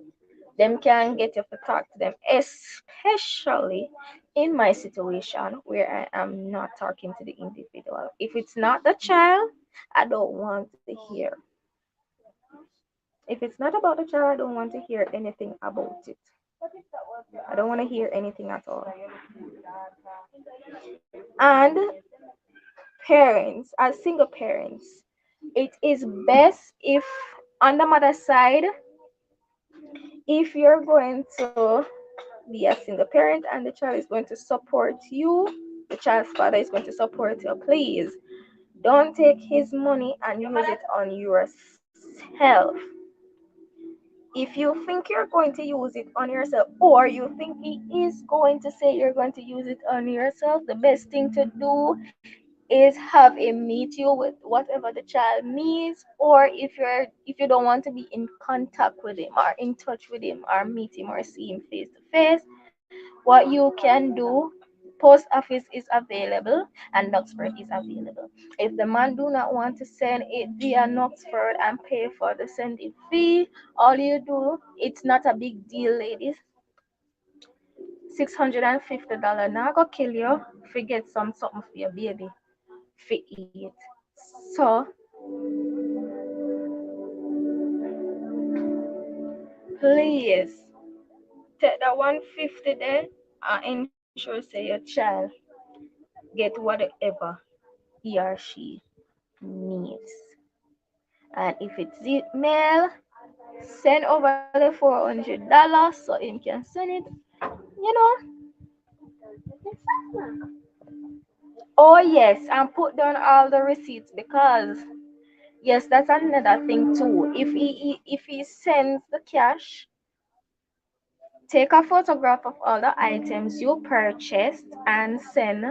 them can get you to talk to them, especially in my situation where I am not talking to the individual. If it's not the child, I don't want to hear. If it's not about the child, I don't want to hear anything about it. I don't want to hear anything at all. And parents, as single parents, it is best if on the mother side, if you're going to be a single parent and the child is going to support you, the child's father is going to support you, please don't take his money and use it on yourself. If you think you're going to use it on yourself, or you think he is going to say you're going to use it on yourself, the best thing to do is have him meet you with whatever the child needs. Or if you don't want to be in contact with him or in touch with him or meet him or see him face to face, what you can do, post office is available and Knoxford is available. If the man do not want to send it via Knoxford and pay for the sending fee, all you do, it's not a big deal, ladies. $650 now go kill you. Forget something for your baby for eat. So please take that 150 there and ensure say your child get whatever he or she needs. And if it's male, send over the $400 so him can send it. You know. Oh yes, and put down all the receipts because yes, that's another thing too. If he sends the cash, take a photograph of all the items you purchased and send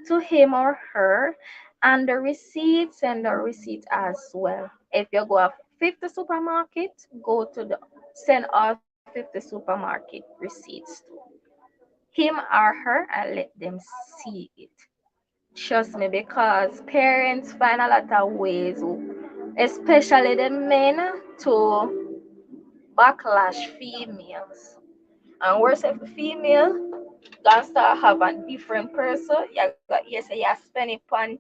to him or her, and the receipt, send the receipt as well. If you go to 50 supermarket, go to the send all 50 supermarket receipts to him or her and let them see it. Trust me, because parents find a lot of ways, especially the men, to backlash females. And worse if the female gonna start have a different person, you got yes, you spend it on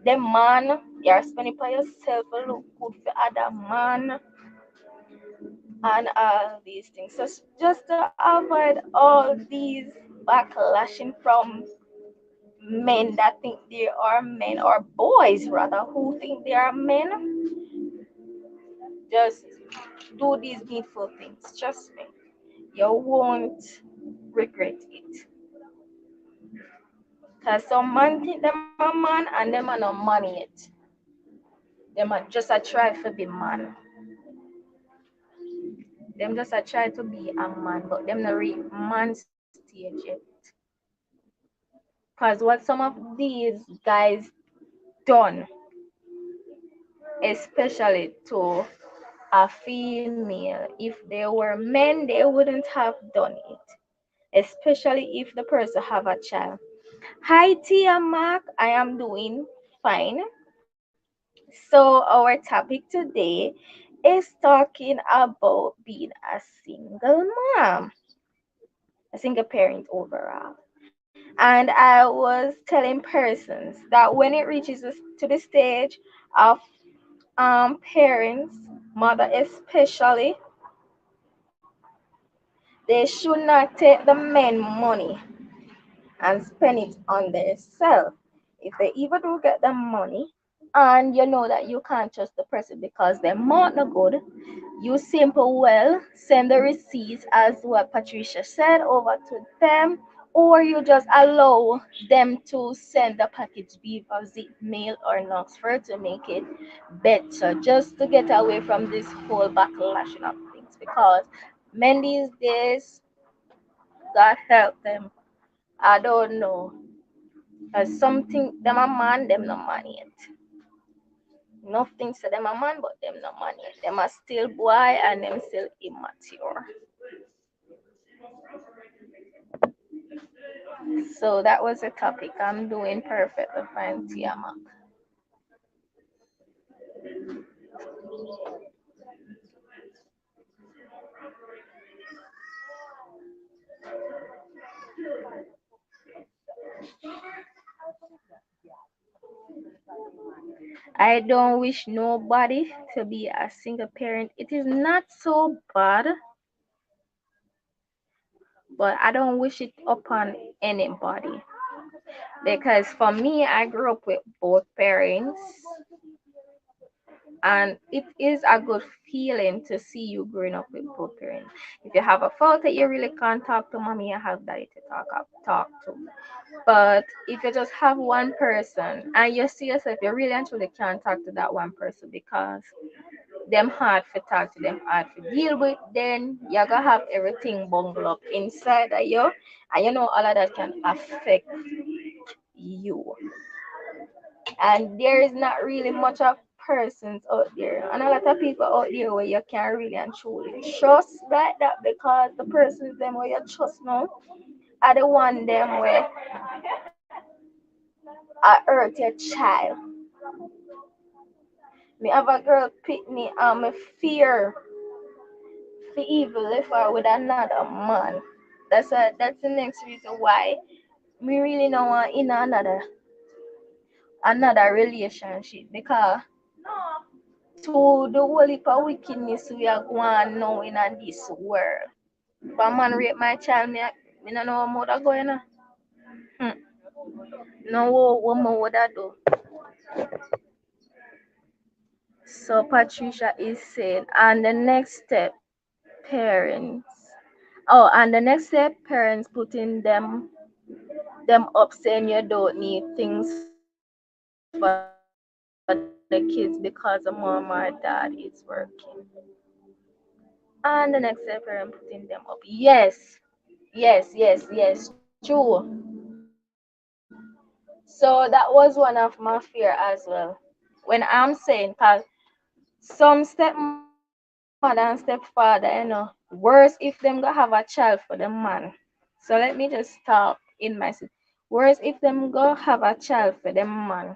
the man, you're spending it on yourself to look good for other man and all these things. So just to avoid all these backlashing from men that think they are men, or boys rather who think they are men, just do these needful things. Trust me, you won't regret it. Cause some man think them a man and them are not money yet. Them are just a try to be man. Them just a try to be a man, but them not reach man stage yet. Cause what some of these guys done, especially to a female, if they were men, they wouldn't have done it. especially if the person have a child. Hi Tia Mark, I am doing fine. So our topic today is talking about being a single mom, a single parent overall. And I was telling persons that when it reaches to the stage of parents, mother especially, they should not take the men money and spend it on themselves. If they even do get the money and you know that you can't trust the person because they're not good, you simple well send the receipts as what Patricia said over to them, or you just allow them to send the package via zip mail or Knoxford to make it better, just to get away from this whole backlashing of things. Because men these days, God help them. I don't know. As something them a man, them no man yet. Nothing to them a man, but them no man yet. Them are still boy and them still immature. So that was the topic. I'm doing perfectly fine, Tiamat. I don't wish nobody to be a single parent. It is not so bad, but I don't wish it upon anybody. Because for me, I grew up with both parents, and it is a good feeling to see you growing up with both parents. If you have a fault that you really can't talk to mommy, you have daddy to talk to. But if you just have one person and you see yourself, you really and truly can't talk to that one person because them hard for talk to, them hard for deal with, then you're gonna have everything bungled up inside of you, and you know all of that can affect you. And there is not really much of persons out there and a lot of people out there where you can really and truly trust like that, because the persons them where you trust now are the one them where I hurt your child. Me have a girl pick me and me fear for evil if I with another man. That's the next reason why me really don't want in another relationship, because to the whole heap of wickedness we are going now in this world. If a man rape my child, me no know what I going on. Hmm. No, what more would I do? So Patricia is saying, and the next step, parents. Oh, and the next step, parents putting them up saying you don't need things for the kids because the mom or dad is working. And the next step, parent putting them up. Yes, true. So that was one of my fear as well. When I'm saying, cause some stepmother and stepfather, worse if them go have a child for the man. So let me just talk in my worse if them go have a child for the man.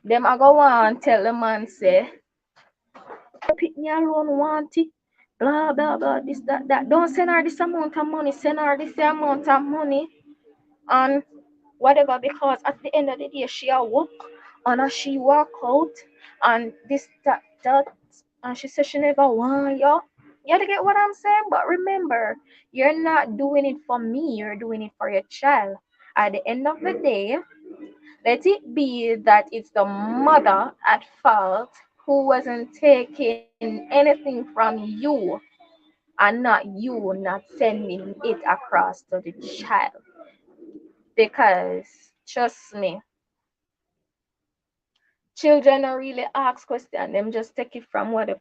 Them I go on tell the man say, pick me alone want it. Blah blah this that. Don't send her this amount of money, send her this amount of money and whatever, because at the end of the day she a work and as she walk out and this that and she said she never want you. You get what I'm saying? But remember, you're not doing it for me, you're doing it for your child. At the end of the day, let it be that it's the mother at fault who wasn't taking anything from you, and not you not sending it across to the child. Because trust me, children don't really ask questions. Them just take it from what the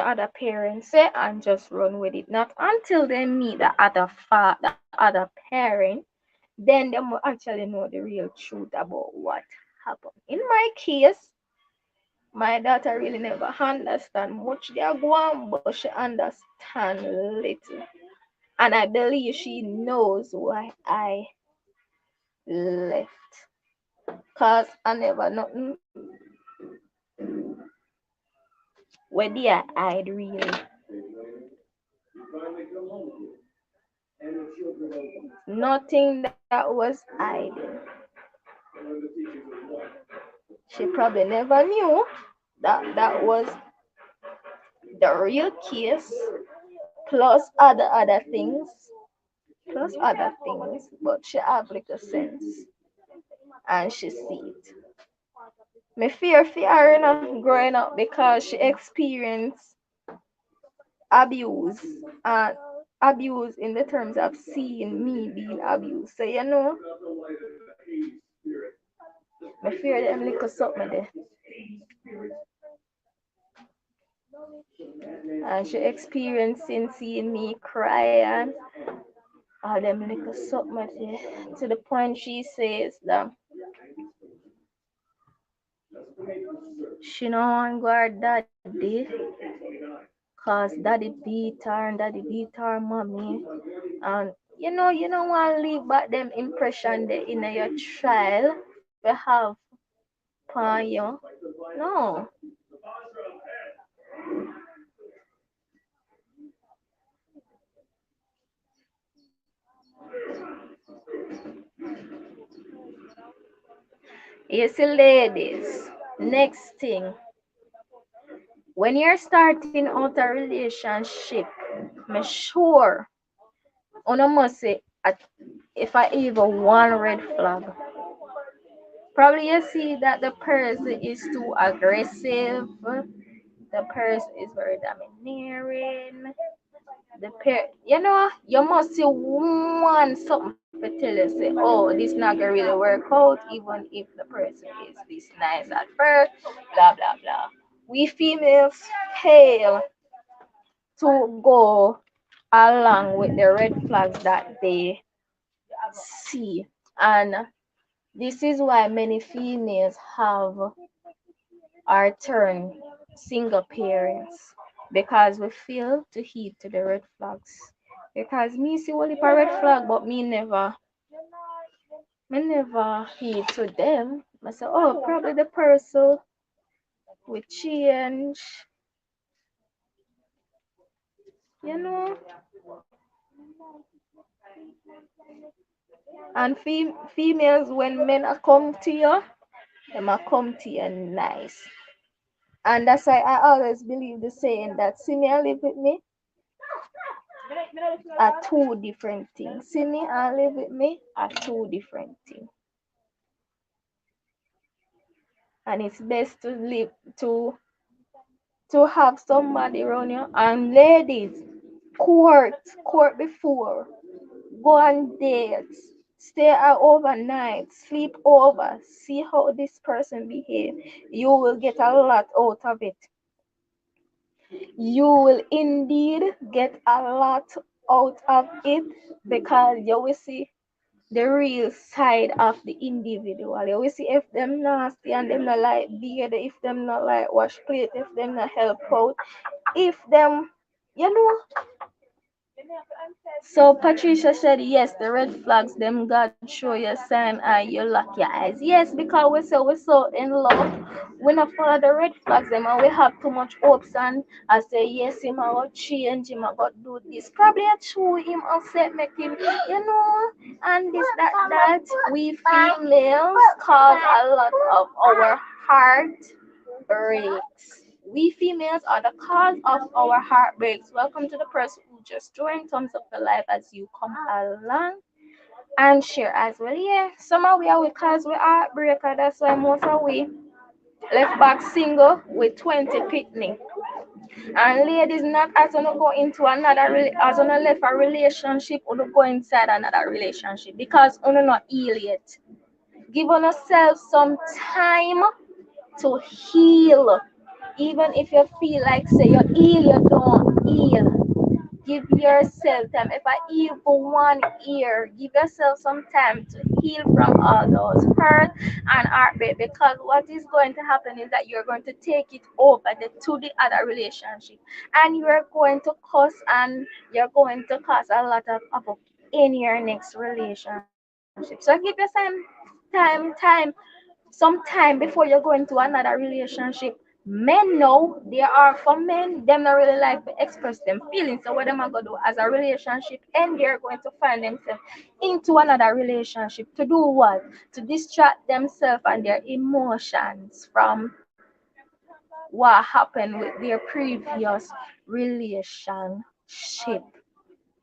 other parents say and just run with it. Not until they meet the other parent, then they will actually know the real truth about what happened. In my case, my daughter really never understand much they are going, but she understand little. And I believe she knows why I left. Cause I never nothing where did I hide really. Nothing that was hiding. She probably never knew that that was the real case, plus other things, but she have little sense and she see it. Me fear her, growing up because she experienced abuse and abuse in the terms of seeing me being abused. So me fear them little something there. And she experiencing seeing me cry and all them little something there. To the point she says that she don't want to go her daddy cause daddy beat her and daddy beat her mommy. And you don't want to leave back them impression there in your child we have upon you. No. You see, ladies, next thing, when you're starting out a relationship, me sure una must say if I even one red flag. Probably you see that the person is too aggressive, the person is very domineering. You must see one something for tell you say, oh, this not gonna really work out, even if the person is this nice at first, blah blah blah. We females fail to go along with the red flags that they see, and this is why many females have or turn single parents because we fail to heed to the red flags. Because me see only a red flag, but me never heed to them. I say, oh, probably the person will change, you know. And females, when men are come to you, them are come to you nice. And that's why I always believe the saying that see me and live with me are two different things. See me and live with me are two different things. And it's best to live to have somebody around you. And ladies, court before, go on dates, stay out overnight, sleep over, see how this person behave. You will get a lot out of it. You will indeed get a lot out of it because you will see the real side of the individual. You will see if them nasty and them not like beard, if them not like wash plate, if them not help out, if them, you know. So Patricia said, yes, the red flags, them God show you sign and you lock your eyes. Yes, because we say we're so in love. We not follow the red flags them and we have too much hopes and I say, yes, him I will change, him I got do this. Probably a true him upset make him, and this, that. We females cause a lot of our heart breaks. We females are the cause of our heartbreaks. Welcome to the person who just joined. Thumbs up for life as you come along and share as well. Yeah, some of we are with cause we heartbreaker. That's why most of we left back single with 20 picnic. And ladies, not as on go into as on left a relationship or go inside another relationship because on not heal yet. Give on yourself some time to heal. Even if you feel like say you heal, you don't heal. Give yourself time. If I heal for 1 year, give yourself some time to heal from all those hurt and heartbreak, because what is going to happen is that you're going to take it over to the other relationship, and you're going to cause and you're going to cause a lot of havoc in your next relationship. So give yourself time, some time before you go into another relationship. Men know there are for men, them not really like to express them feelings. So what them are gonna do as a relationship, and they're going to find themselves into another relationship to do what? To distract themselves and their emotions from what happened with their previous relationship.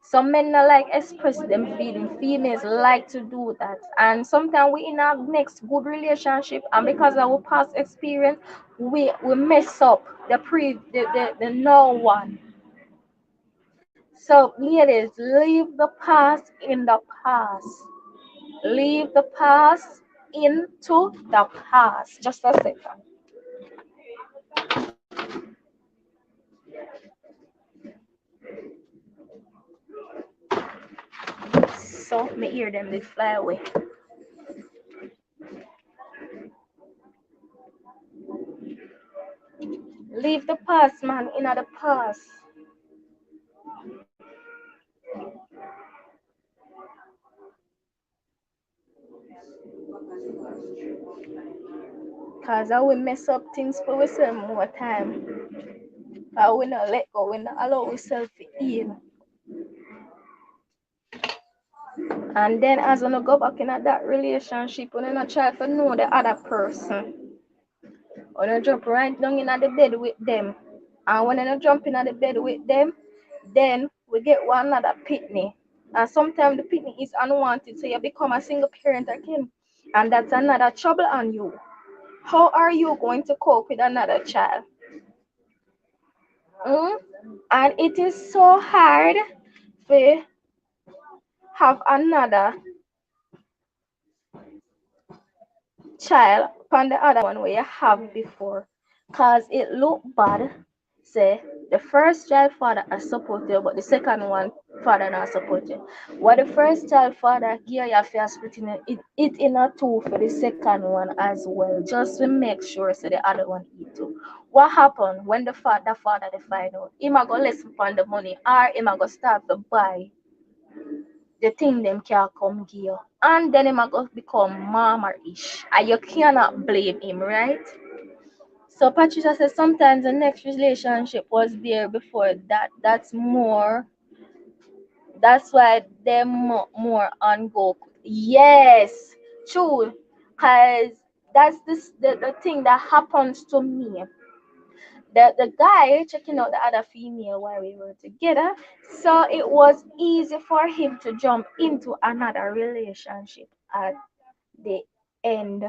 Some men not like express them feeling. Females like to do that. And sometimes we in our next good relationship, and because of our past experience, we mess up the no one. So ladies, leave the past in the past. Leave the past into the past. Just a second. So me hear them they fly away. Leave the past, man, in the past. Cause I will mess up things for ourselves more time. I will not let go, we not allow ourselves to heal. And then as we go back in that relationship, we not try to know the other person. We not jump right down in the bed with them. And when we not jump in the bed with them, then we get one another pitney. And sometimes the pitney is unwanted, so you become a single parent again. And that's another trouble on you. How are you going to cope with another child? Mm? And it is so hard to have another child upon the other one where you have before, cause it look bad. Say the first child father I support you, but the second one father not support you. What the first child father give you for splitting it in a two for the second one as well, just to make sure so the other one eat too. What happened when the father they find out? Him a go less upon the money, or him a go start to buy the thing them can come give you. And then him a go become mama-ish. And you cannot blame him, right? So Patricia says sometimes the next relationship was there before that. That's why they're more on go. Yes, true. Cause that's the thing that happens to me. The guy checking out the other female while we were together, so it was easy for him to jump into another relationship at the end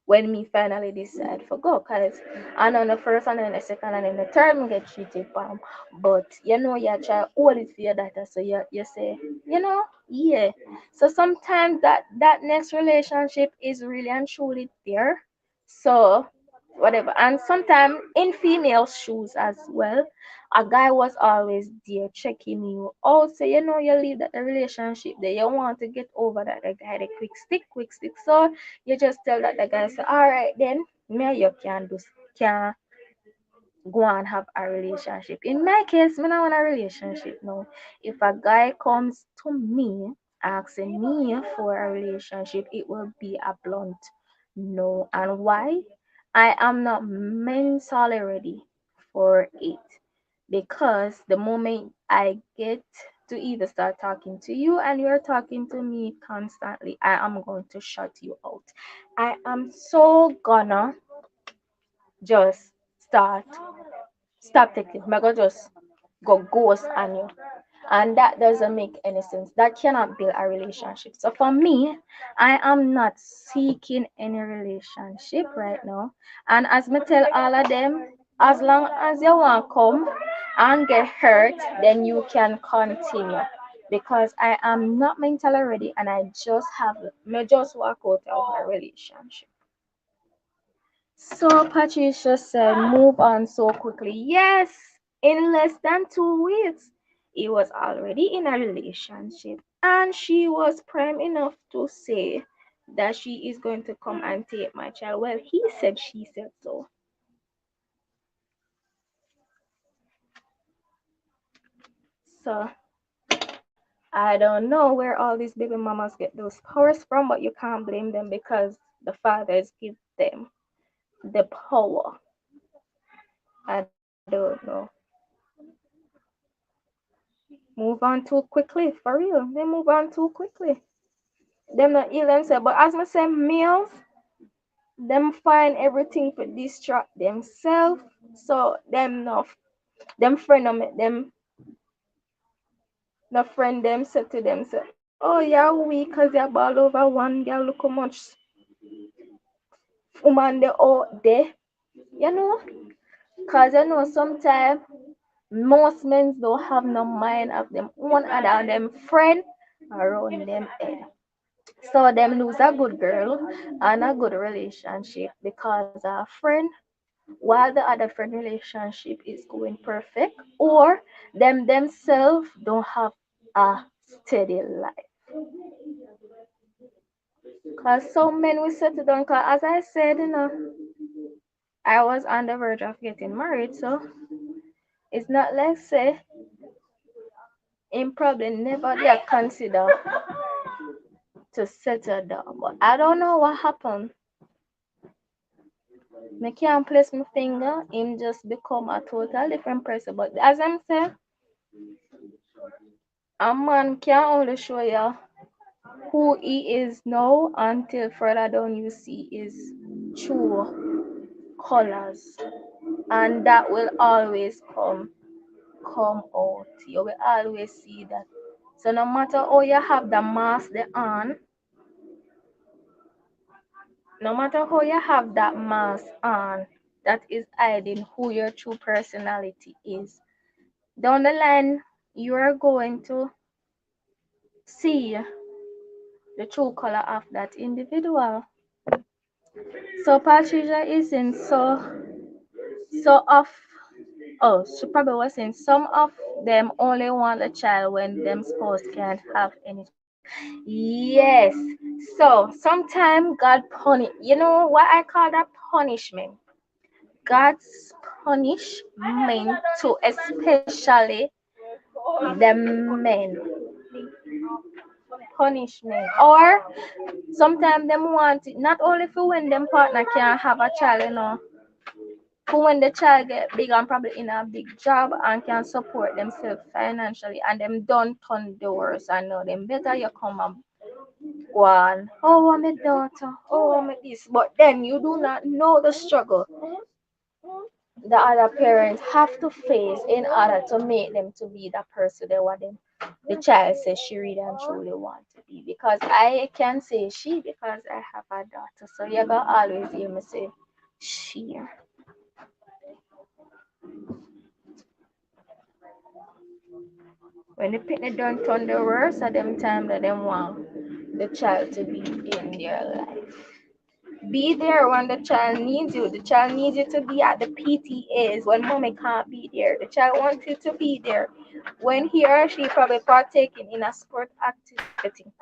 when me finally decide for go, cause I know the first and then the second and then the third me get treated palm. But you try hold it for your daughter, so you say, yeah. So sometimes that next relationship is really and truly there. So whatever. And sometimes in female shoes as well, a guy was always there checking you out. So you leave that relationship there. You want to get over that the guy the quick stick. So you just tell that the guy say, alright then, me you can go and have a relationship. In my case, me not want a relationship now. If a guy comes to me asking me for a relationship, it will be a blunt no. And why? I am not mentally ready for it. Because the moment I get to either start talking to you and you're talking to me constantly, I am going to shut you out. I am so gonna just start stop taking. I'm gonna just go ghost on you. And that doesn't make any sense. That cannot build a relationship. So for me, I am not seeking any relationship right now. And as me tell all of them, as long as you want to come and get hurt, then you can continue. Because I am not mentally ready and I just have me just walk out of a relationship. So Patricia said, move on so quickly. Yes, in less than 2 weeks, he was already in a relationship. And she was prime enough to say, that she is going to come and take my child. Well, he said, she said so. So I don't know where all these baby mamas get those powers from, but you can't blame them because the fathers give them the power. I don't know. Move on too quickly, for real. They move on too quickly. Them not heal themselves. But as I say, males, them find everything to distract themselves. So them no them friend no make them no friend them said to them say, oh you're weak cause you're ball over one girl, look how much woman they out there. You know? Cause you know sometimes most men don't have no mind of them own other them friend around them head. So them lose a good girl and a good relationship because a friend while the other friend relationship is going perfect, or them themselves don't have a steady life. Cause some men will settle down. Cause as I said, I was on the verge of getting married, so it's not like say him probably never did consider to settle down. But I don't know what happened. I can't place my finger. Him just become a total different person. But as I'm saying, a man can only show you who he is now until further down you see his true colors, and that will always come out. You will always see that. So no matter how you have the mask the on, no matter how you have that mask on, that is hiding who your true personality is. Down the line, you are going to see the true color of that individual. So Patricia isn't so off. Oh, she probably was saying some of them only want a child when them spouse can't have any child. Yes. So sometimes God punish. You know what I call that punishment? God's punishment to especially the men. Punishment. Or sometimes them want it not only for when them partner can't have a child, for when the child get big and probably in a big job and can support themselves financially and them don't turn doors and know them better you come and go on. Oh, I'm a daughter. Oh, I'm a this. But then you do not know the struggle the other parents have to face in order to make them to be the person they want them. The child says she really and truly want to be. Because I can say she because I have a daughter. So you're gonna always hear me say she. When the picnic don't turn the worst at them time that them want the child to be in their life. Be there when the child needs you. The child needs you to be at the PTAs when mommy can't be there. The child wants you to be there when he or she probably partaking in a sport activity.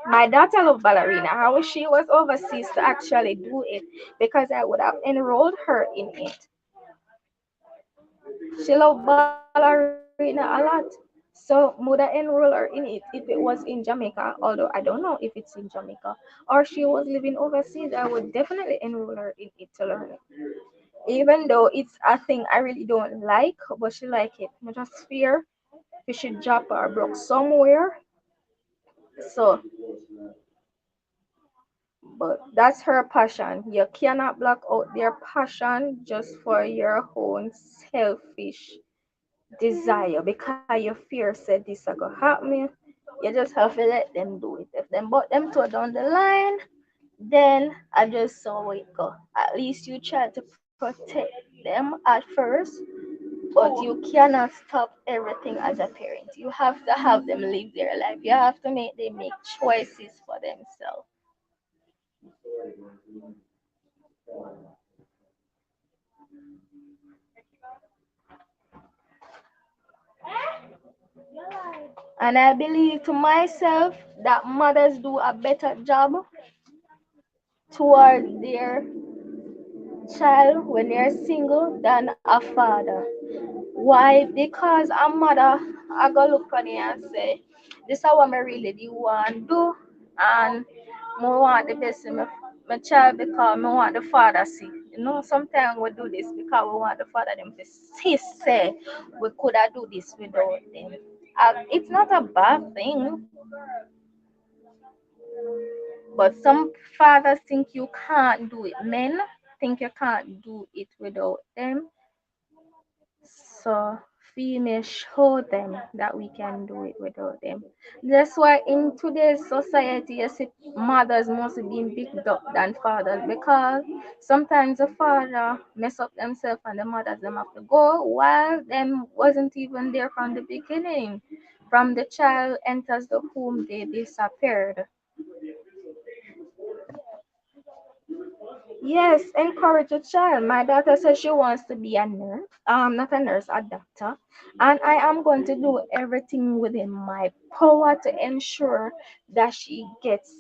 My daughter loved ballerina. I wish she was overseas to actually do it because I would have enrolled her in it. She loved ballerina a lot. So would I enroll her in it if it was in Jamaica, although I don't know if it's in Jamaica, or she was living overseas, I would definitely enroll her in it to learn it. Even though it's a thing I really don't like, but she like it. I just fear we should drop or broke somewhere. So, but that's her passion. You cannot block out their passion just for your own selfish desire because you fear said this are gonna happen. You just have to let them do it. If them but them two down the line, then I just saw it go. At least you try to protect them at first, but you cannot stop everything as a parent. You have to have them live their life. You have to make them make choices for themselves. And I believe to myself that mothers do a better job towards their child when they're single than a father. Why? Because a mother I go look on it and say, this is what I really do want to do, and I want the best in my child because I want the father see. You know, sometimes we do this because we want the father them to see say we could have do this without them. It's not a bad thing, but some fathers think you can't do it. Men think you can't do it without them. So females show them that we can do it without them. That's why in today's society, you see mothers must be picked up than fathers because sometimes the father mess up themselves and the mothers them have to go while them wasn't even there from the beginning. From the child enters the home, they disappeared. Yes, encourage a child. My daughter says she wants to be a nurse. Not a nurse, a doctor. And I am going to do everything within my power to ensure that she gets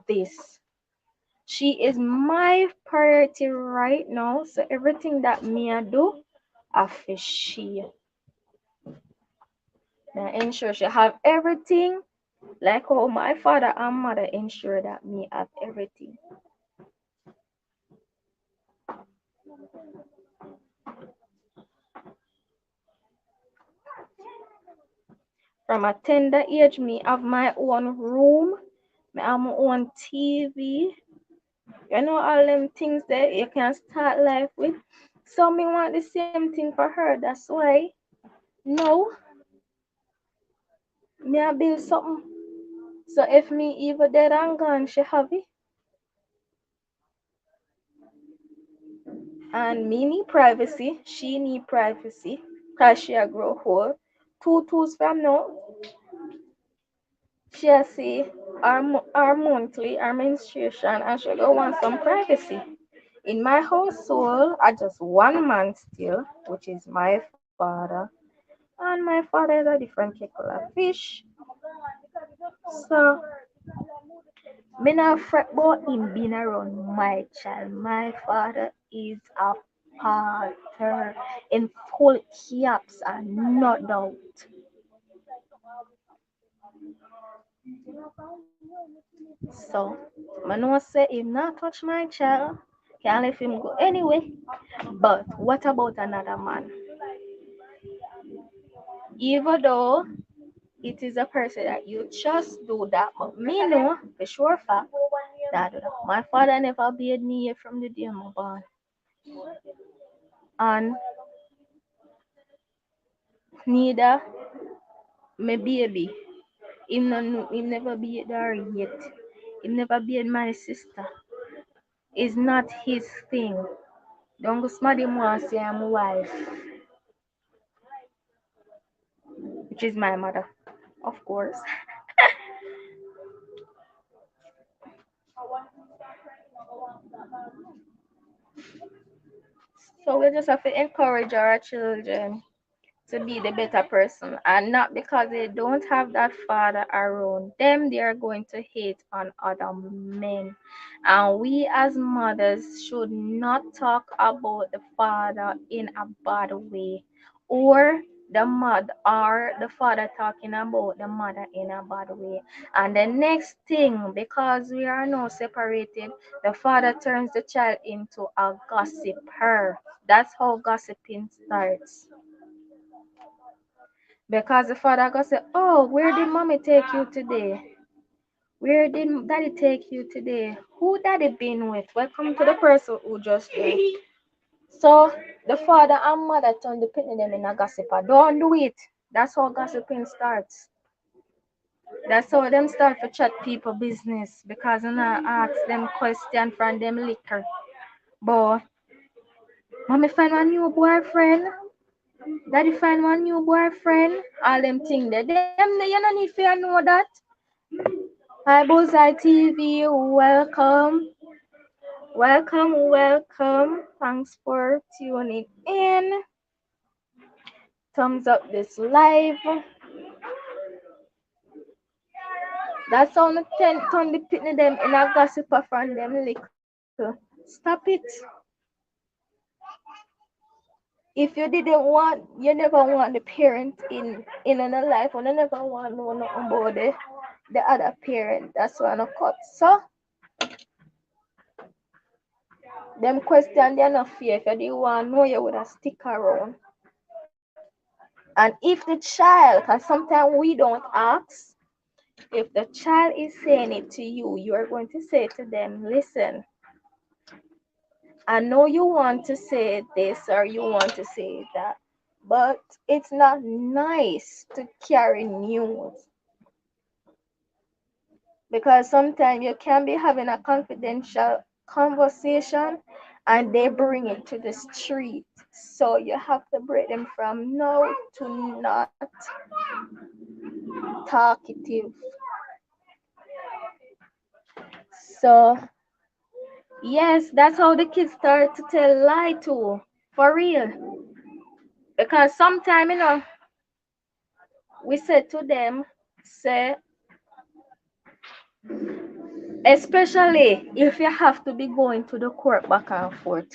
this. She is my priority right now. So everything that me I do, I fish she. I ensure she have everything like how my father and mother ensure that me have everything. From a tender age, me have my own room, me have my own TV. You know all them things that you can start life with. So me want the same thing for her. That's why no, me I build something. So if me even dead and gone, she have it. And me need privacy. She need privacy. Cause she a grow old. 2 2s from now, she a see our monthly, our menstruation, and she go want some privacy. In my household, I just one man still, which is my father. And my father is a different kettle of fish. So, me not fret about him being around my child. My father is a father in full caps and no doubt. So, I know say if not touch my child, can't let him go anyway. But what about another man? Even though it is a person that you just do that, but me know for sure fact that my father never beat me from the day I'm born. And neither my baby. He never beat her yet. He never beat my sister. It's not his thing. Don't go smart him once say I'm wife, which is my mother, of course. So we just have to encourage our children to be the better person, and not because they don't have that father around them they are going to hate on other men. And we as mothers should not talk about the father in a bad way, or the father talking about the mother in a bad way. And the next thing, because we are now separated, the father turns the child into a gossiper. That's how gossiping starts. Because the father go say, oh, where did mommy take you today? Where did daddy take you today? Who daddy been with? Welcome to the person who just left. So the father and mother turn depending them in a gossiper. Don't do it. That's how gossiping starts. That's how them start to chat people business because you know ask them question from them liquor. But mommy find one new boyfriend. Daddy find one new boyfriend. All them thing there. Them you no need to know that. Hi Bullseye TV, welcome, welcome. Thanks for tuning in. Thumbs up this live. That's how the turn the pitney them in a gossip from them little. Stop it. If you didn't want, you never want the parent in another life, or you never want no nothing about the other parent. That's why no cut. So them question they're not fear. If you didn't want know, you would have stick around. And if the child, because sometimes we don't ask, if the child is saying it to you, you are going to say to them, listen, I know you want to say this or you want to say that, but it's not nice to carry news because sometimes you can be having a confidential conversation and they bring it to the street. So you have to break them from no to not talkative. So yes, that's how the kids start to tell lie to, for real. Because sometimes we said to them, say, especially if you have to be going to the court back and forth.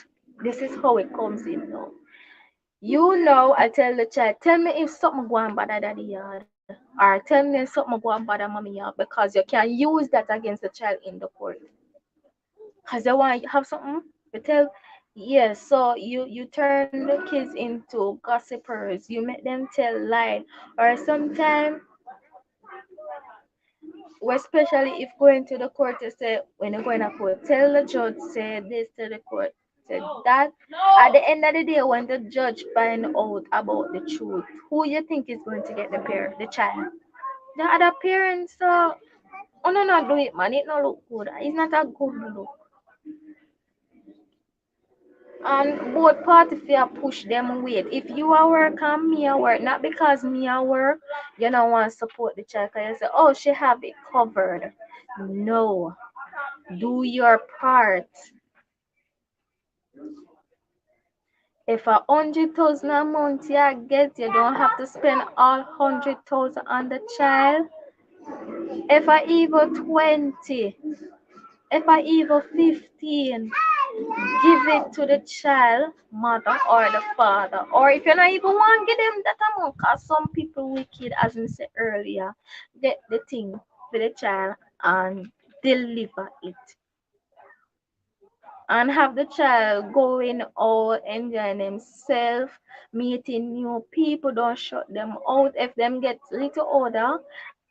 This is how it comes in now. You know, I tell the child, tell me if something go on bad at daddy yard, or tell me if something go on bad at mommy yard, because you can use that against the child in the court. Because they want you have something, you tell, yes, so you turn the kids into gossipers, you make them tell lies, or sometimes, especially if going to the court, you say, when you're going to court, tell the judge, say this to the court, say that. At the end of the day, when the judge find out about the truth, who you think is going to get the parent, the child? The other parents. So, oh no, not do it, man. It not look good. It's not a good look. And both parties fear push them weight. If you are work and me a work, not because me a work, you don't want to support the child. Cause you say, oh, she have it covered. No, do your part. If 100,000 a month you get, you don't have to spend all 100,000 on the child. If I even 20, if I even 15, give it to the child, mother or the father. Or if you not even want, give them that amount. Because some people wicked, as we said earlier, get the thing for the child and deliver it. And have the child going out, enjoying themselves, meeting new people, don't shut them out if them get little older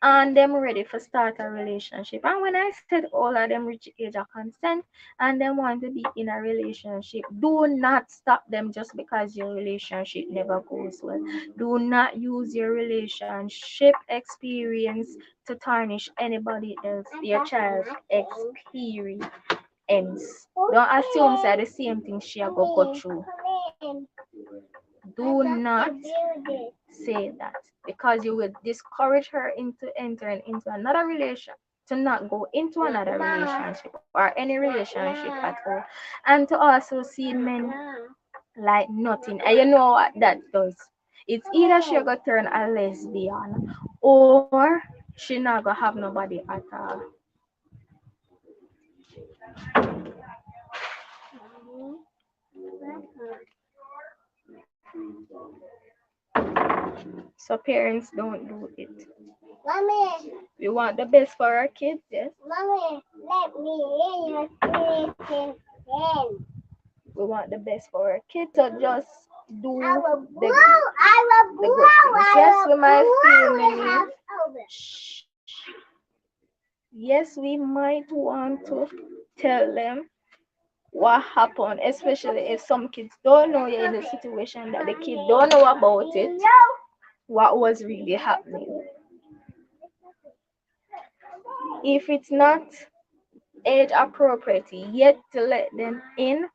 and them ready for start a relationship. And when I said all of them reach age of consent and them want to be in a relationship, do not stop them just because your relationship never goes well. Do not use your relationship experience to tarnish anybody else, your child's experience ends. Don't assume that the same thing she a go through. Do not say that because you will discourage her into entering into another relation, to not go into another relationship or any relationship at all, and to also see men like nothing. And you know what that does? It's either she gonna turn a lesbian or she not gonna have nobody at all. So parents don't do it. Mommy. We want the best for our kids, yes. Mommy, let me hear your sleeping. We want the best for our kids, so just do the good things. Yes, we might feel many. Shh. Yes, we might want to tell them what happened, especially if some kids don't know you're in a situation that the kid don't know about it, what was really happening. If it's not age appropriate yet to let them in,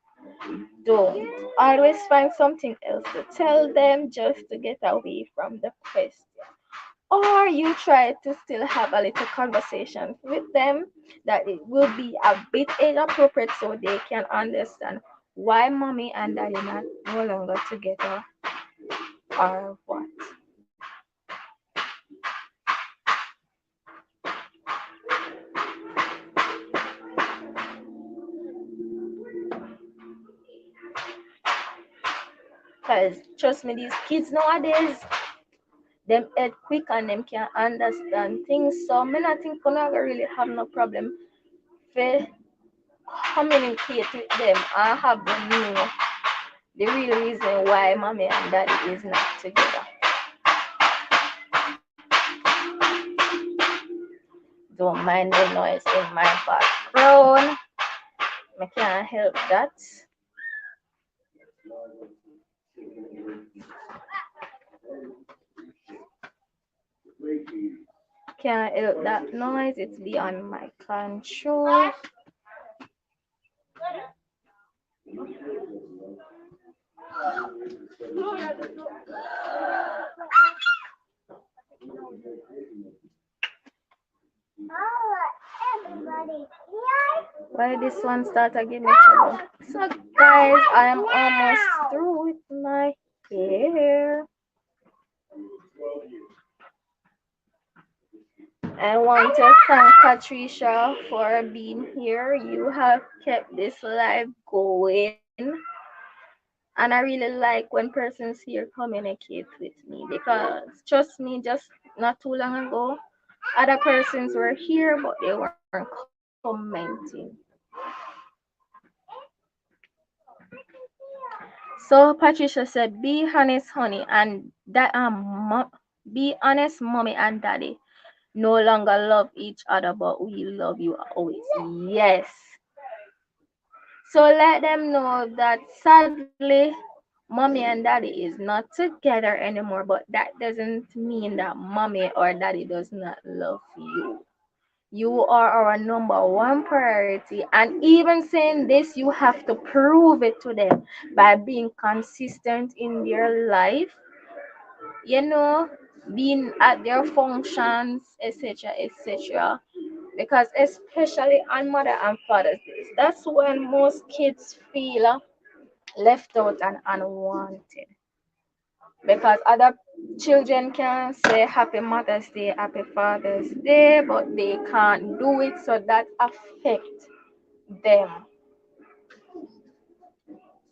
don't. Always find something else to tell them just to get away from the question. Or you try to still have a little conversation with them that it will be a bit age appropriate so they can understand why mommy and daddy not no longer together or what. Cause trust me, these kids nowadays, them head quick and them can understand things. So me not think gonna really have no problem for communicate with them and have them know the real reason why mommy and daddy is not together. Don't mind the noise in my background. I can't help that. Can't help that noise. It's beyond my control. Why this one start to give me trouble? So guys, I am almost through with my hair. I want to thank Patricia for being here. You have kept this live going. And I really like when persons here communicate with me because trust me, just not too long ago, other persons were here but they weren't commenting. So Patricia said, "Be honest, honey, and that be honest, mommy and daddy no longer love each other, but we love you always." Yes. So let them know that sadly, mommy and daddy is not together anymore, but that doesn't mean that mommy or daddy does not love you. You are our number one priority. And even saying this, you have to prove it to them by being consistent in their life, you know, being at their functions, etc., etc. Because especially on Mother and Father's Days, that's when most kids feel left out and unwanted. Because other children can say Happy Mother's Day, Happy Father's Day, but they can't do it, so that affect them.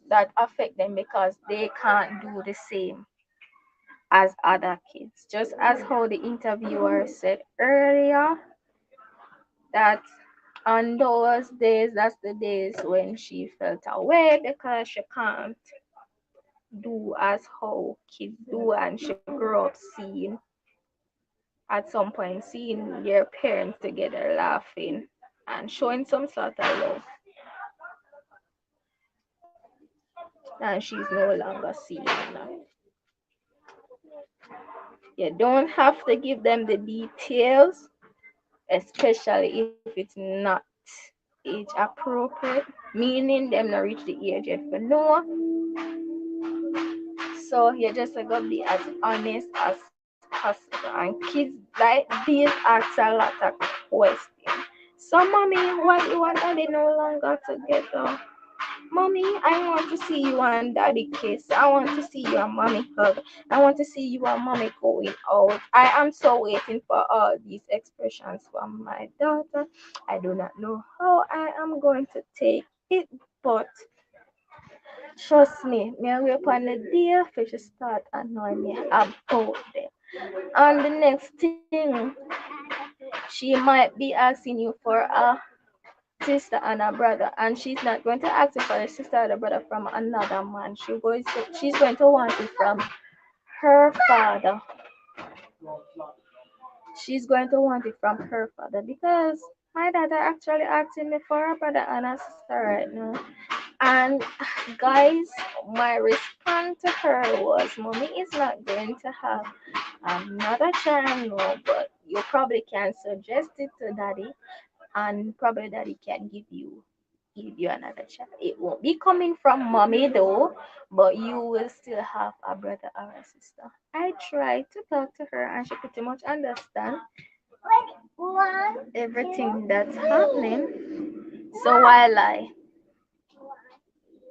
That affect them because they can't do the same as other kids. Just as how the interviewer said earlier, that on those days, that's the days when she felt away because she can't do as how kids do, and she grew up seeing at some point seeing their parents together laughing and showing some sort of love, and she's no longer seeing that. You don't have to give them the details, especially if it's not age appropriate, meaning them not reach the age yet for know. So you just gotta be as honest as possible. And kids like these ask a lot of questions. So mommy, why you and daddy no longer together? Mommy, I want to see you and daddy kiss. I want to see you and mommy hug. I want to see you and mommy going out. I am so waiting for all these expressions from my daughter. I do not know how I am going to take it, but trust me I wait upon the day for she start annoying me about them. And the next thing, she might be asking you for a sister and a brother, and she's not going to ask you for a sister or a brother from another man. She's going to want it from her father. She's going to want it from her father because my daughter actually asking me for a brother and a sister right now. And guys, my response to her was, "Mommy is not going to have another child, no, but you probably can suggest it to daddy, and probably daddy can give you another child. It won't be coming from mommy though, but you will still have a brother or a sister." I tried to talk to her and she pretty much understand everything that's happening. So why lie?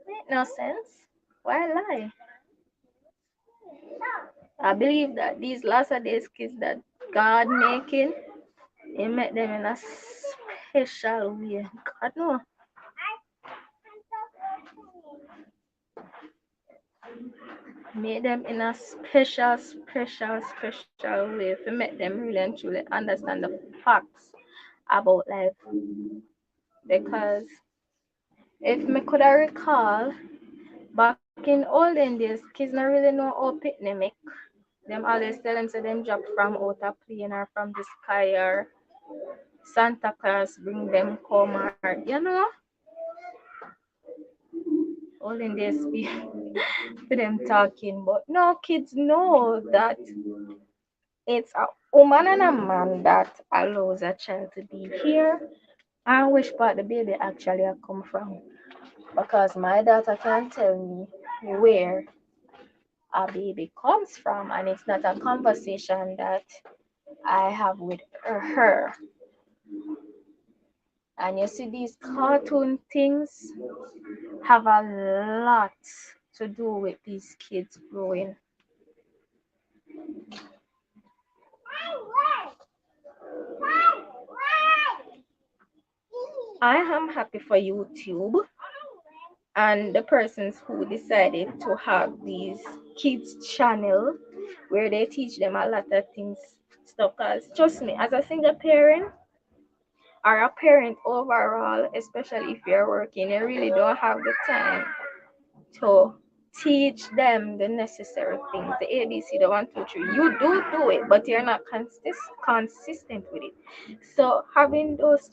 Make no sense. Why lie? I believe that these last days kids that God making, He make them in a special way. God no. Make them in a special way to make them really and truly understand the facts about life. Because if me could I recall, back in olden days, kids not really know how picnic make. Them always tell them say them drop from out a plane or from the sky or Santa Claus bring them come or olden days for them talking. But no kids know that it's a woman and a man that allows a child to be here and which part the baby actually come from. Because my daughter can tell me where a baby comes from, and it's not a conversation that I have with her. And you see, these cartoon things have a lot to do with these kids growing. I am happy for YouTube and the persons who decided to have these kids channel where they teach them a lot of things stuff. Cause trust me, as a single parent or a parent overall, especially if you're working, you really don't have the time to teach them the necessary things, the ABC, the 1, 2, 3. You do it, but you're not consistent with it. So having those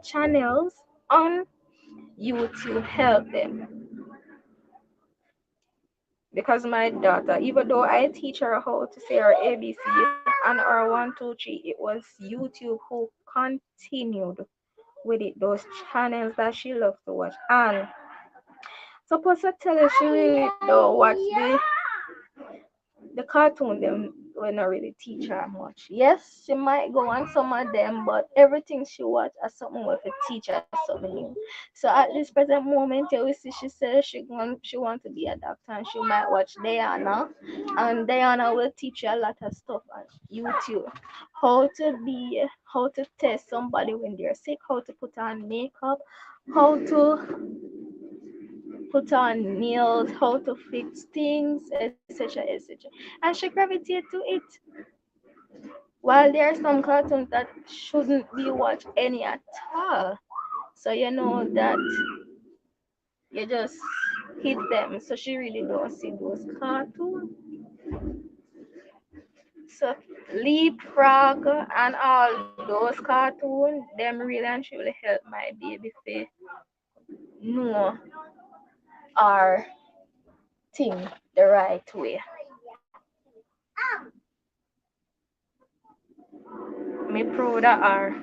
channels on YouTube help them. Because my daughter, even though I teach her how to say her ABC and her 1, 2, 3, it was YouTube who continued with it, those channels that she loves to watch. And suppose I tell her she really don't watch the cartoon them will not really teach her much. Yes, she might go on some of them, but everything she watch as something with a teach her something new. So at this present moment, you will see she says she want to be a doctor and she might watch Diana, and Diana will teach you a lot of stuff on YouTube. How to test somebody when they're sick, how to put on makeup, how to put on nails, how to fix things, etc. etc. And she gravitate to it. While there are some cartoons that shouldn't be watched any at all. So you know that you just hit them. So she really don't see those cartoons. So leapfrog and all those cartoons, them really and truly help my baby to know our thing the right way. Me proud of her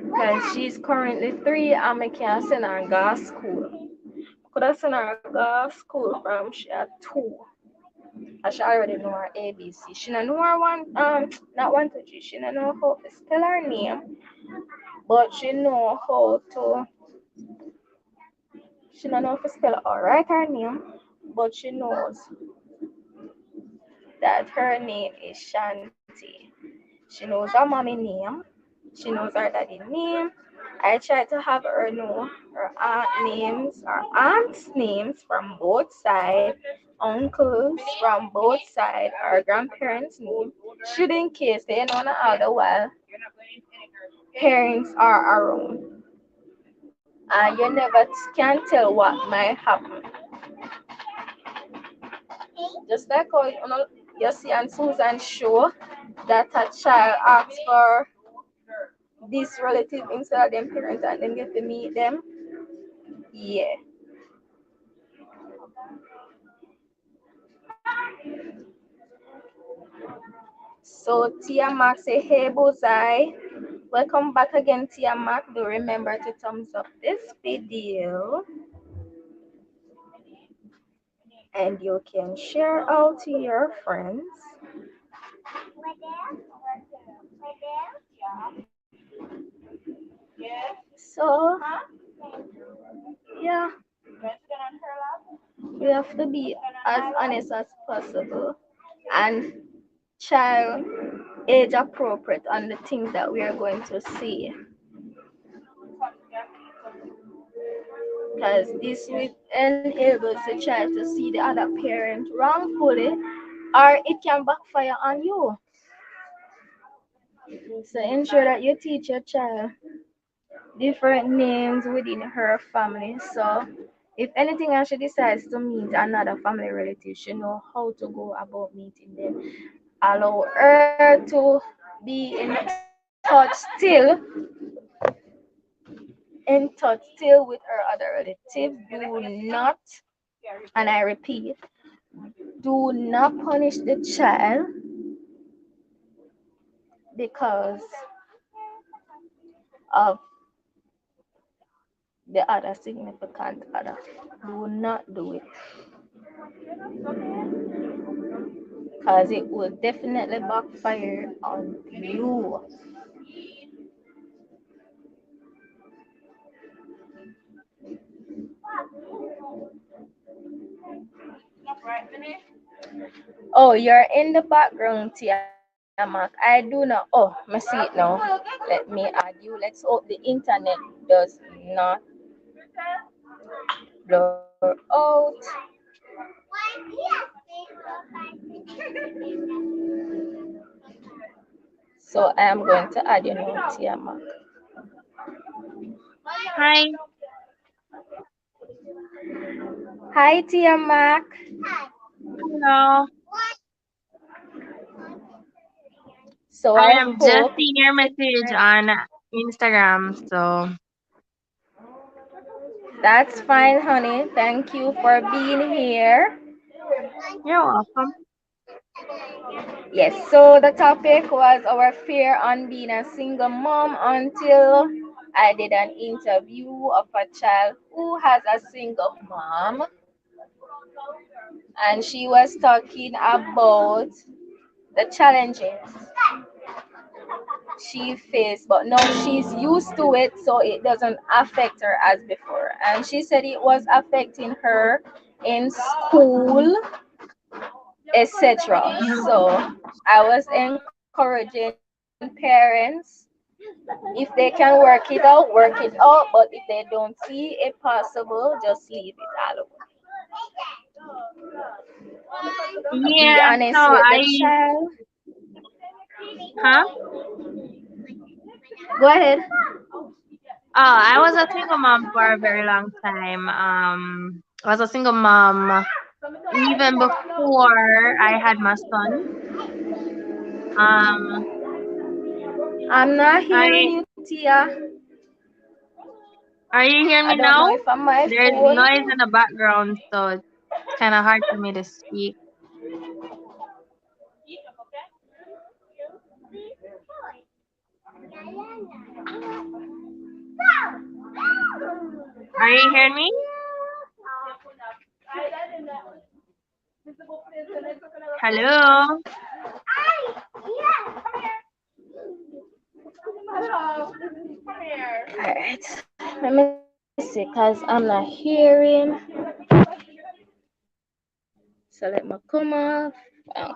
because she's currently 3 and I can send her to school. Could have send her to school from she at 2. And she already know her ABC. She don't know her not 1, 2, 3. She don't know how to spell her name, but she don't know how to spell or write her name, but she knows that her name is Shanti. She knows her mommy name. She knows her daddy name. I try to have her know her aunt's names from both sides, uncles from both sides, our grandparents' name. Should in case they know not the while parents are around. And you never can tell what might happen. Just like how you see on Susan's show that a child asks for this relative instead of them parents and then get to meet them. Yeah. So Tia Mac say, hey Bullseye. Welcome back again, Tia Mac. Do remember to thumbs up this video and you can share out to your friends. So yeah, we have to be as honest as possible and child age appropriate on the things that we are going to see. because this will enable the child to see the other parent wrongfully, or it can backfire on you. So ensure that you teach your child different names within her family. So if anything and she decides to meet another family relative, she know how to go about meeting them. Allow her to be in touch still with her other relatives. Do not, and I repeat, do not punish the child because of the other significant other. Do not do it because it will definitely backfire on you. Oh, you're in the background, Tiamak. I do not. Oh, I see it now. Let me add you. Let's hope the internet does not blur out. So I am going to add you now, Tiamak. Hi, Hi, Tiamak. hello. So I I have just hope seen your message on Instagram, so that's fine, honey. Thank you for being here. you're welcome. Yes, so the topic was our fear on being a single mom until I did an interview of a child who has a single mom, and she was talking about the challenges she faced, but now she's used to it, so it doesn't affect her as before. And she said it was affecting her in school, etc. Mhm. So I was encouraging parents, if they can work it out, but if they don't see it possible, just leave it alone. Be Yeah, honest so with the child. huh? Go ahead. Oh, I was a single mom for a very long time. I was a single mom even before I had my son. Um, I'm not I hearing you, Tia. are you hearing I me don't know now? if I'm my There's phone. noise in the background, so it's kind of hard for me to speak. Are you hearing me? Hello? Alright, let me see, cause I'm not hearing. So let me come off and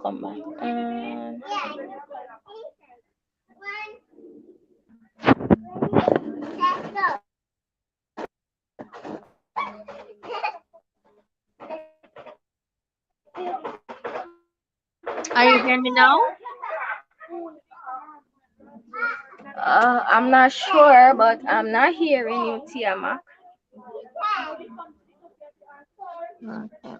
come back on. Are you hearing me now? I'm not sure, but I'm not hearing you, Tiamak. Okay.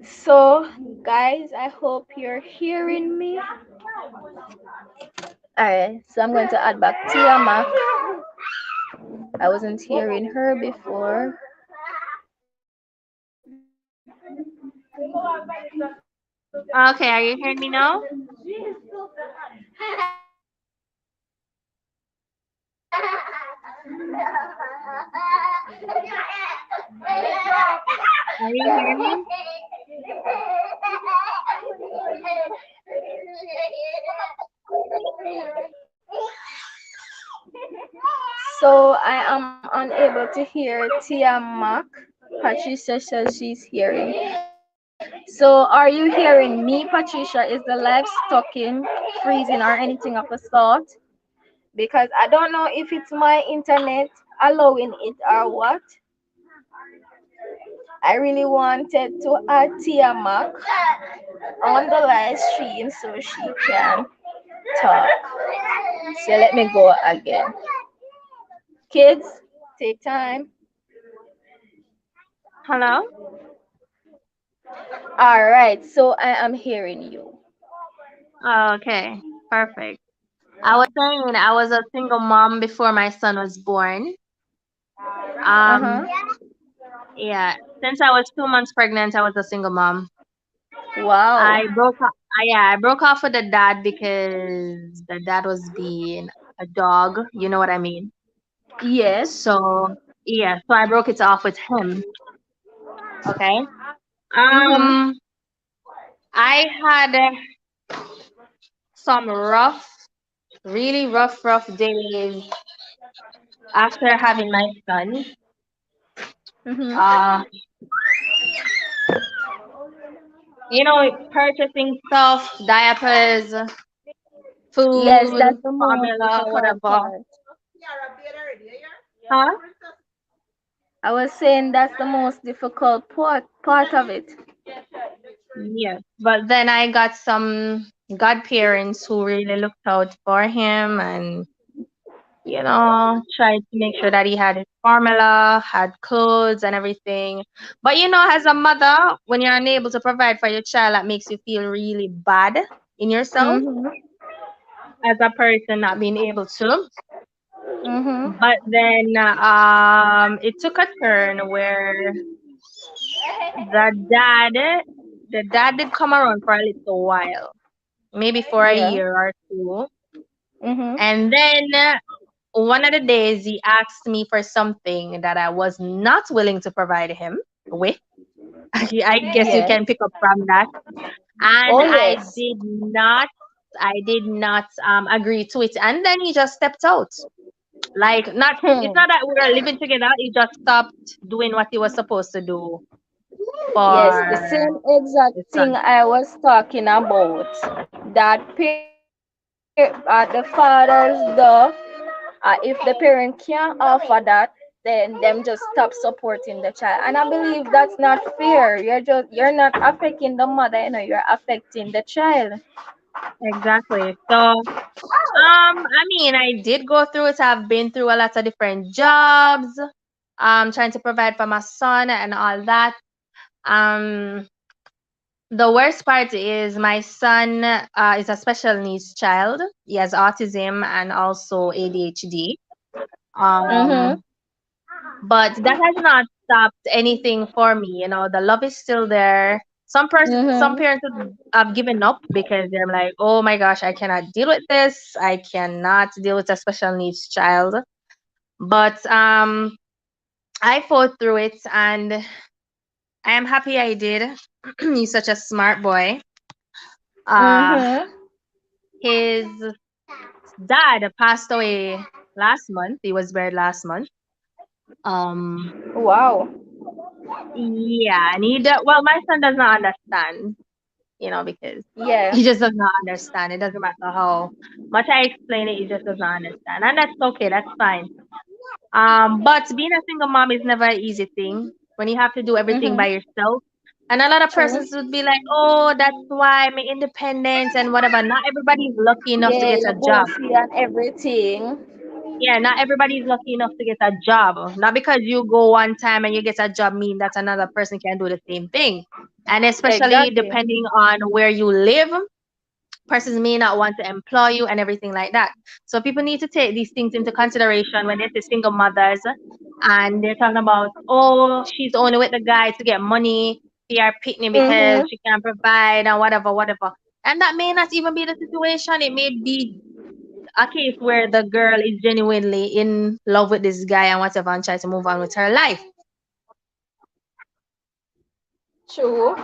So, guys, I hope you're hearing me. Alright, so I'm going to add back Tiamak. I wasn't hearing her before. Okay, are you hearing me now? Are you hearing me? So I am unable to hear Tiamak. Patricia says she's hearing. So, are you hearing me, Patricia? Is the live stucking, freezing, or anything of the sort? Because I don't know if it's my internet allowing it or what. I really wanted to add Tia Mac on the live stream so she can talk. So let me go again. Kids, take time. Hello? All right, so I am hearing you. Oh, okay. Perfect. I was saying I was a single mom before my son was born. Uh huh. Um, yeah, since I was 2 months pregnant, I was a single mom. Wow. I broke off with the dad because the dad was being a dog. You know what I mean? Yes. So yeah, so I broke it off with him. Okay. Mhm. Um, I had some really rough days after having my son. Mhm. Uh, purchasing stuff, diapers, Yes, food, that's the most formula, difficult whatever. part. Huh? I was saying that's the most difficult part of it. Yes. But then I got some godparents who really looked out for him and, tried to make sure that he had his formula, had clothes and everything. But, as a mother, when you're unable to provide for your child, that makes you feel really bad in yourself Mhm. as a person not being able to. Mhm. But then it took a turn where the dad the dad did come around for a little while, maybe for a Yeah. year or two. Mhm. And then one of the days he asked me for something that I was not willing to provide him with. I guess you Yes. can pick up from that. And Oh yes. I did not agree to it. And then he just stepped out. Like not it's Hmm. not that we were living together, he just stopped doing what he was supposed to do Yes, the for same exact his thing son. I was talking about. That the fathers, if the parent can't offer that, then them just stop supporting the child. And I believe that's not fair. You're not affecting the mother, you're affecting the child. Exactly. So, I mean, I did go through it. I've been through a lot of different jobs, trying to provide for my son and all that. Um, the worst part is my son is a special needs child. He has autism and also ADHD. Mhm. Um, but that has not stopped anything for me. The love is still there. Some Mhm. parents have given up because they're like, oh my gosh, I cannot deal with this. I cannot deal with a special needs child. But I fought through it, and I am happy I did. He's such a smart boy. Uh, Mhm. his dad passed away last month. He was buried last month. Um, Wow. yeah, and well, my son does not understand, because Yeah. he just does not understand. It doesn't matter how much I explain it, he just does not understand. And that's okay, that's fine. But being a single mom is never an easy thing when you have to do everything by Mhm. yourself. And a lot of True. persons would be like, oh, that's why I'm independent and whatever. Not everybody's lucky enough to Yeah, get you're a job. bossy and everything. Yeah, not everybody's lucky enough to get a job. Not because you go one time and you get a job mean that another person can do the same thing. And especially Exactly. depending on where you live, persons may not want to employ you and everything like that. So people need to take these things into consideration when they say single mothers and they're talking about, oh, she's only with the guy to get money, they are picking because Mhm. she can provide and whatever, whatever. And that may not even be the situation. It may be a case where the girl is genuinely in love with this guy and whatever and try to move on with her life. True.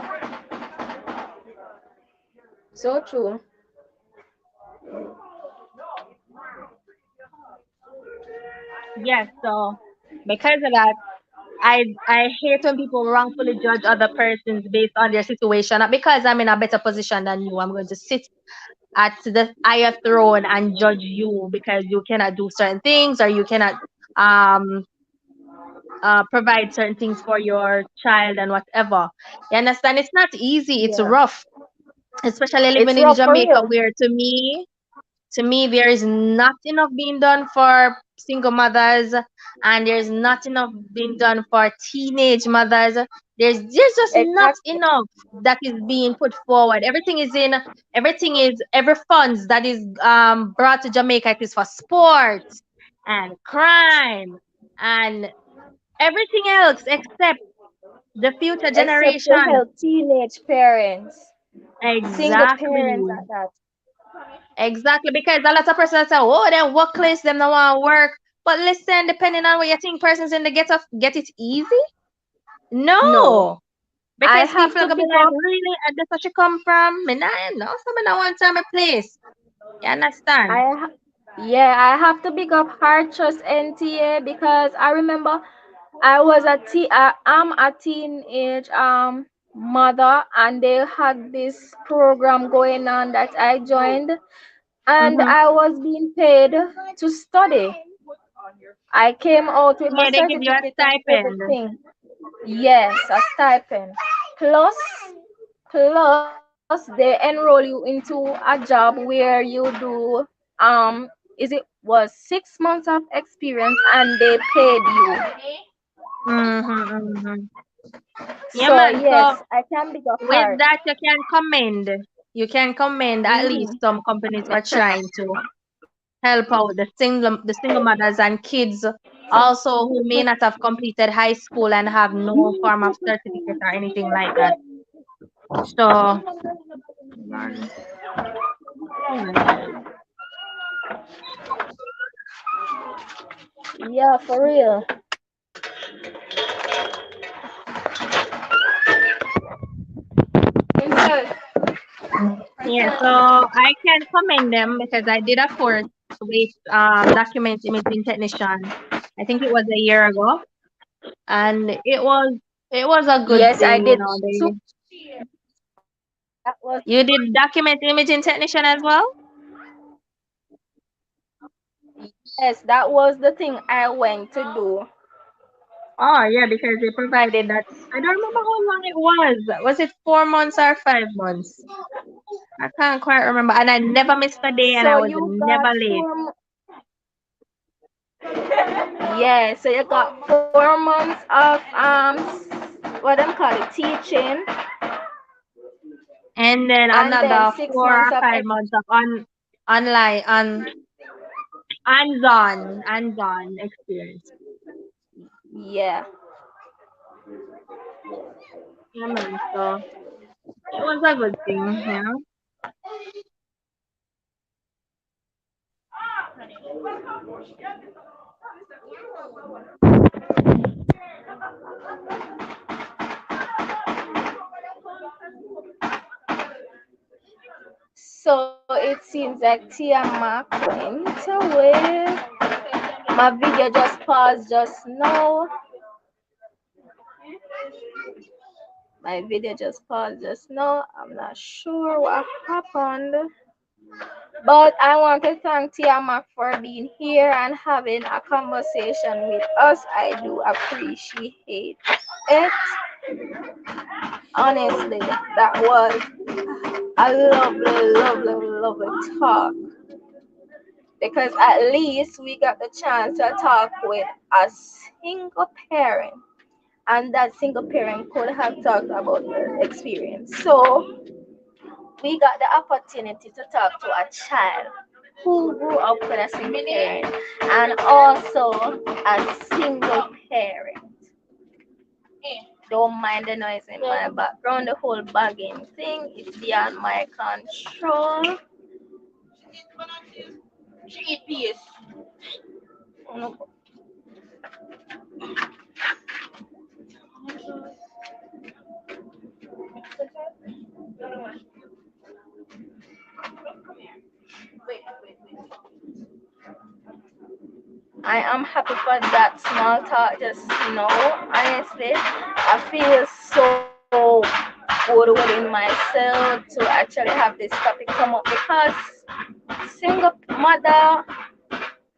So true. Yes, so because of that, I hate when people wrongfully judge other persons based on their situation. Not because I'm in a better position than you, I'm going to sit at the higher throne and judge you because you cannot do certain things or you cannot um provide certain things for your child and whatever. You understand? It's not easy. It's Yeah. rough, especially It's living in rough for Jamaica, real. where to me, there is not enough being done for single mothers, and there's not enough being done for teenage mothers. There's just not Exactly. enough that is being put forward. Every funds that is brought to Jamaica, it is for sports and crime and everything else except the future Except to generation. help teenage parents, single parents Exactly. at that. Exactly, because a lot of persons say, "Oh, them workless, them no want to work." But listen, depending on what you think persons in the get it easy. No. No, I because have people are to gonna be big like, up "Really? And that's where she come from?" Me nah know. So me not want to my place. You understand? I ha- yeah, I have to big up Heart Trust NTA because I remember I'm a teenage mother, and they had this program going on that I joined, and Mm-hmm. I was being paid to study. I came out with my Yeah, they give you a certificate and stipend. everything. Yes, a stipend. Plus, plus they enroll you into a job where you do is it was 6 months of experience and they paid you. Mm-hmm, mm-hmm. Yeah, So man. yes, So I can be a with heart. that, you can commend. You can commend at Mm-hmm. least some companies Me for try. trying to help out the single mothers and kids also who may not have completed high school and have no form of certificate or anything like that. So man, man. Yeah, for real. Yeah, so I can commend them because I did a course with document imaging technician. I think it was a year ago, and it was a good Yes, I thing, you did know. too. They That was You did document imaging technician as well? yes, that was the thing I went to do. Oh, yeah, because they provided that. I don't remember how long it was. Was it 4 months or 5 months? I can't quite remember. And I never missed a day and I So was you never got late. 4 yeah, so you got 4 months of what them call it, teaching, And then and then another six 4 or months of 5 months of online, hands-on experience. yeah. Yeah, man. So it was a good thing, you know. So it seems like Tia Mac went away. My video just paused just now. My video just paused just now. I'm not sure what happened. But I want to thank Tia Mac for being here and having a conversation with us. I do appreciate it. Honestly, that was a lovely, lovely, lovely talk because at least we got the chance to talk with a single parent, and that single parent could have talked about their experience. So we got the opportunity to talk to a child who grew up with a single parent and also a single parent. Don't mind the noise in my background. The whole bagging thing is beyond my control. I am happy for that small talk just now. Honestly, I feel so good within myself to actually have this topic come up because single mother,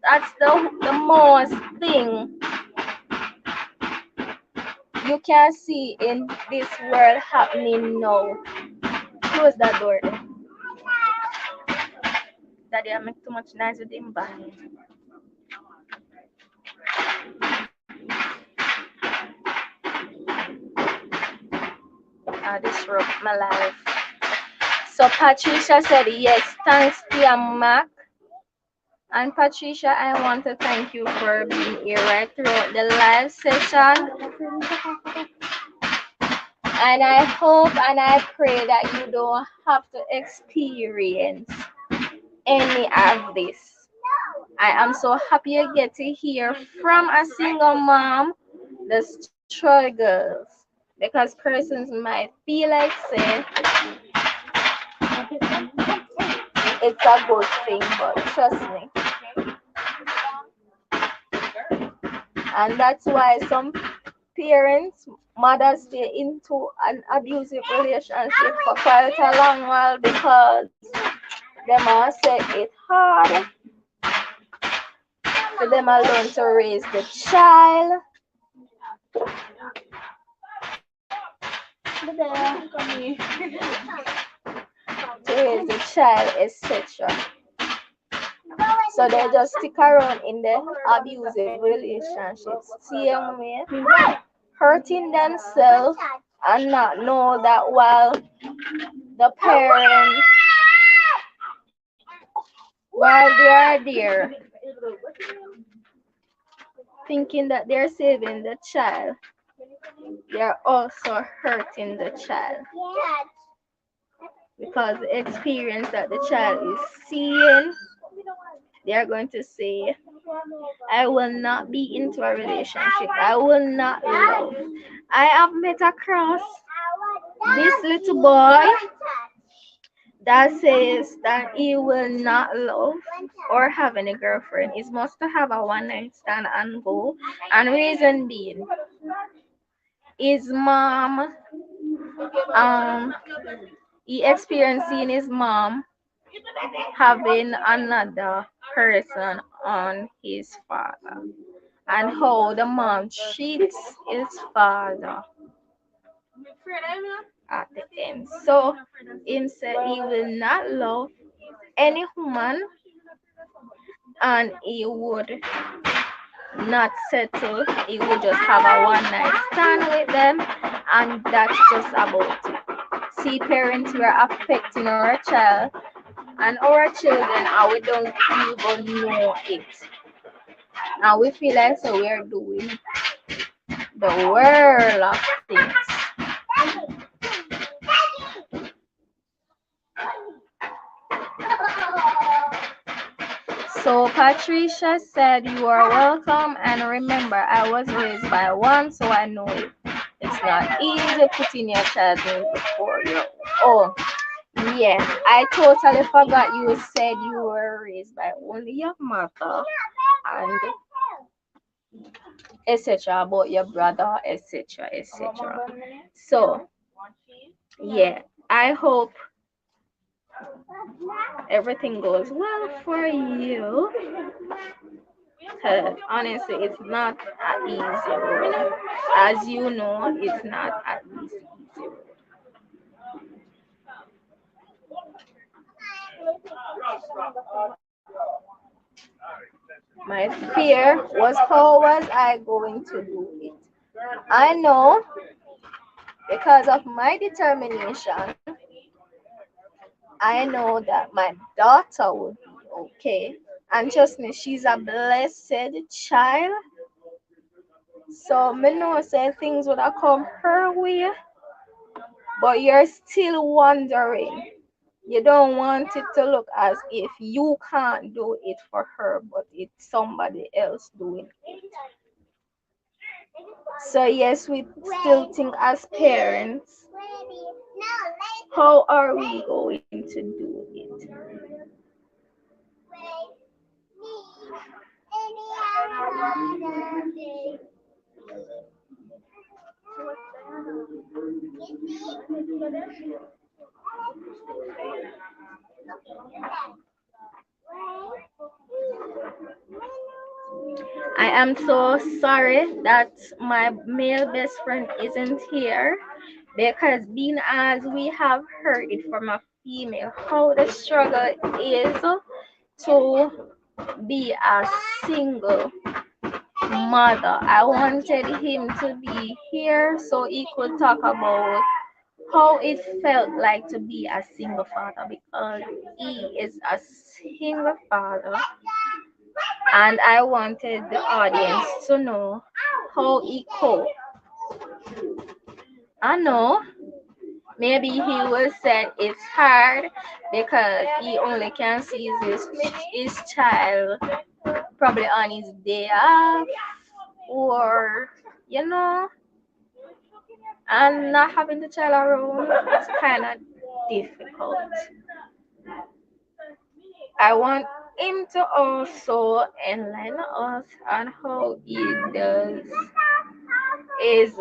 that's the most thing you can see in this world happening now. Close that door. Daddy, I make too much noise with him back. I disrupt my life. So Patricia said yes, thanks dear Mac. And Patricia, I want to thank you for being here right throughout the live session. And I hope and I pray that you don't have to experience any of this. I am so happy you get to hear from a single mom the struggles because persons might feel like say it's a good thing, but trust me. And that's why some parents, mothers stay into an abusive relationship for quite a long while because them all say it hard for them alone to raise the child, to raise the child, etc. So they just stick around in the abusive relationships, same way, hurting themselves and not know that while the parents, while they are there, thinking that they're saving the child, they're also hurting the child because the experience that the child is seeing, they're going to say, I will not be into a relationship. I will not love. I have met across this little boy that says that he will not love or have any girlfriend. He must have a one night stand and go. And reason being, his mom, um, he experienced seeing his mom having another person on his father and how the mom treats his father at the end. So him said he will not love any woman and he would not settle. He would just have a one night stand with them and that's just about it. See, parents, we are affecting our child and our children and we don't even know it. And we feel like so we're doing the world of things. So Patricia said you are welcome and remember I was raised by one so I know it. It's not easy putting your child in before your own. Yeah, I totally forgot you said you were raised by only your mother and etc. about your brother, etc. etc. So yeah, I hope everything goes well for you. Cause honestly, it's not an easy road. As you know, it's not an easy road. My fear was how was I going to do it? I know because of my determination, I know that my daughter would be okay. And trust me, she's a blessed child. So me know say things would have come her way, but you're still wondering. You don't want it to look as if you can't do it for her, but it's somebody else doing it. So yes, we still think as parents, how are we going to do it? I am so sorry that my male best friend isn't here because being as we have heard it from a female how the struggle is to be a single mother. I wanted him to be here so he could talk about how it felt like to be a single father because he is a single father and I wanted the audience to know how he coped. I know maybe he will say it's hard because he only can see his child probably on his day off or you know and not having the child around it's kind of difficult. I want him to also enlighten us on how he does his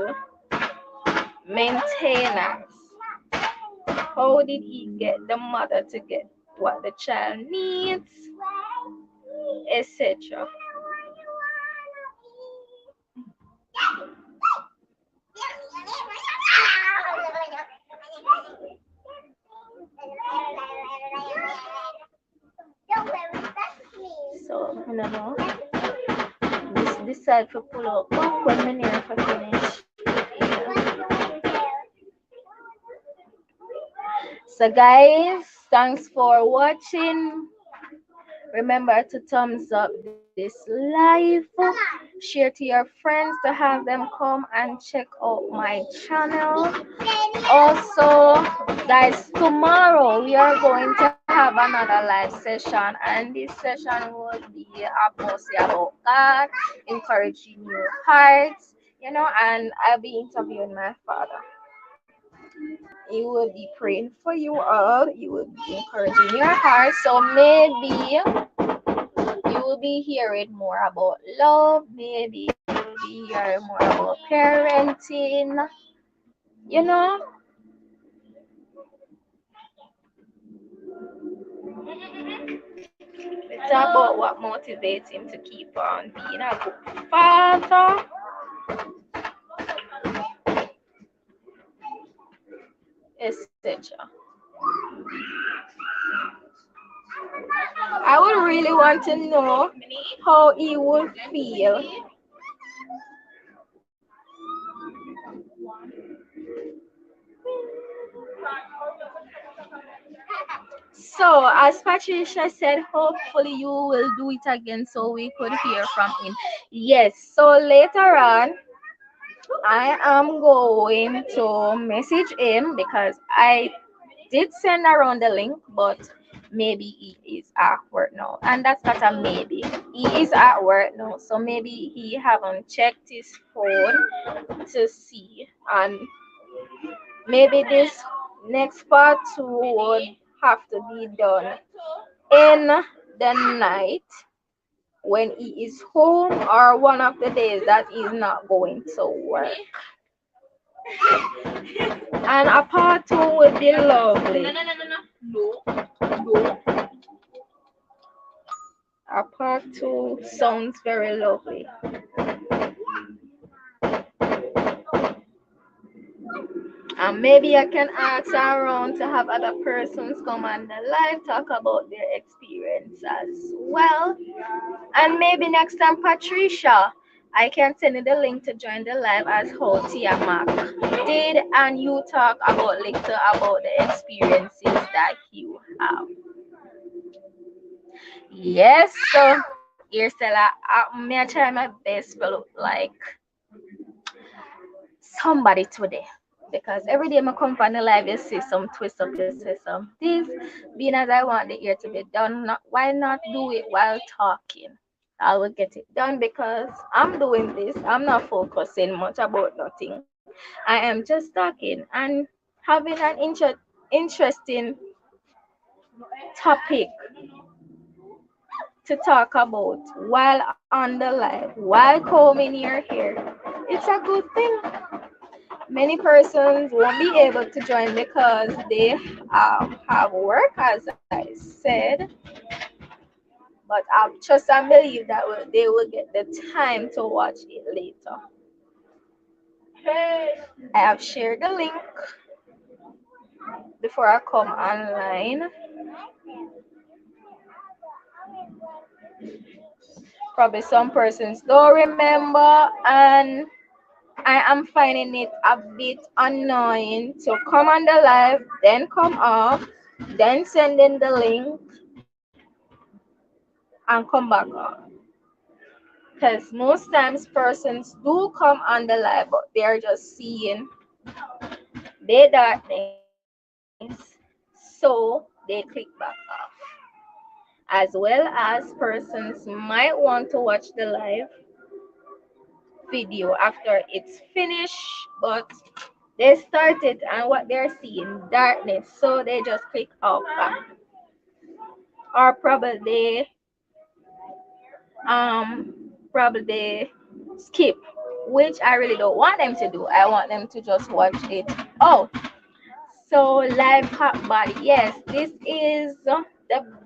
maintenance. How did he get the mother to get what the child needs, etc. So, I don't know. This side for pull up when my near for finish. So guys, thanks for watching. Remember to thumbs up this live, share to your friends to have them come and check out my channel. Also, guys, tomorrow we are going to have another live session, and this session will be mostly about God, encouraging your hearts, and I'll be interviewing my father. He will be praying for you all. He will be encouraging your heart. So maybe you will be hearing more about love. Maybe you will be hearing more about parenting. You know, it's about what motivates him to keep on being a good father, etc. I would really want to know how he would feel. So, as Patricia said, hopefully you will do it again so we could hear from him. Yes, so later on, I am going to message him because I did send around the link, but maybe he is at work now. And that's not a maybe. He is at work now, so maybe he haven't checked his phone to see. And maybe this next part would have to be done in the night when he is home or one of the days that he's not going to work. And a part two would be lovely. A part two sounds very lovely. And maybe I can ask around to have other persons come on the live talk about their experience as well. And maybe next time, Patricia, I can send you the link to join the live as how Tia Mac did, and you talk about later about the experiences that you have. Yes, so Stella, may I try my best to look like somebody today. Because every day I come from the live, you see some twist up, you see some this. Being as I want the ear to be done, why not do it while talking? I will get it done because I'm doing this. I'm not focusing much about nothing. I am just talking and having an interesting topic to talk about while on the live, while combing your hair. It's a good thing. Many persons won't be able to join because they have work, as I said, but I trust and believe that they will get the time to watch it later. I have shared the link before I come online. Probably some persons don't remember, and I am finding it a bit annoying to come on the live, then come off, then send in the link and come back on. Because most times persons do come on the live, but they are just seeing their darkness, so they click back off. As well as persons might want to watch the live video after it's finished, but they started and what they're seeing darkness, so they just click off back. Or um probably they skip, which I really don't want them to do. I want them to just watch it. Oh, so live hot body. Yes, this is the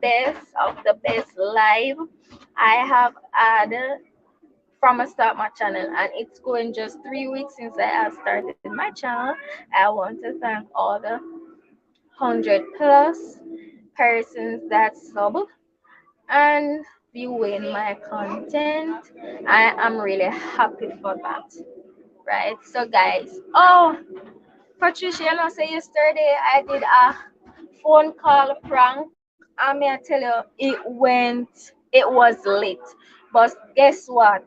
best of the best live I have had from a start my channel, and it's going just 3 weeks since I have started my channel. I want to thank all the 100+ persons that sub and viewing my content. I am really happy for that. Right? So guys, oh Patricia, you know, say yesterday I did a phone call prank. I may tell you it was lit. But guess what?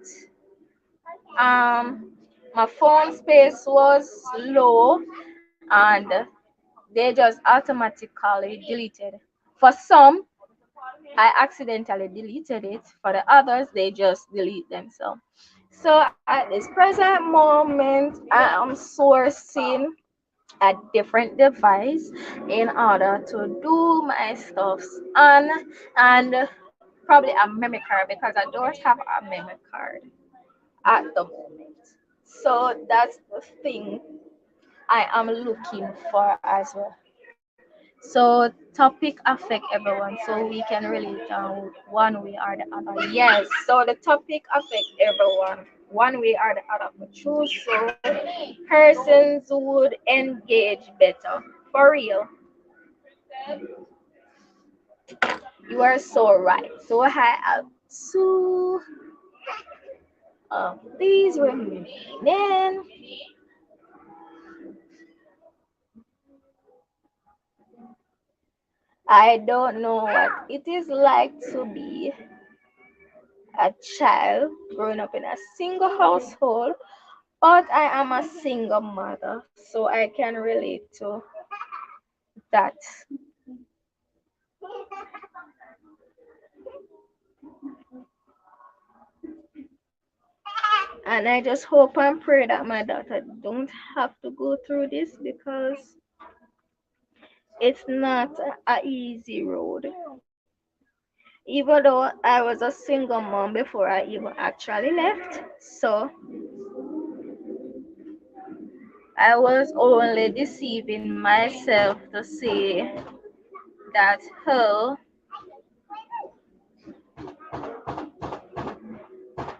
Um my phone space was low, and they just automatically deleted. For some, I accidentally deleted it. For the others, they just delete themselves. So at this present moment, I am sourcing a different device in order to do my stuffs on, and probably a memory card because I don't have a memory card at the moment. So that's the thing I am looking for as well. So topic affect everyone, so we can relate one way or the other. Yes, so the topic affect everyone one way or the other for true. So persons would engage better. For real, you are so right. So I have two of these remaining. I don't know what it is like to be a child growing up in a single household, but I am a single mother, so I can relate to that. And I just hope and pray that my daughter don't have to go through this because it's not a easy road. Even though I was a single mom before I even actually left, so I was only deceiving myself to say that oh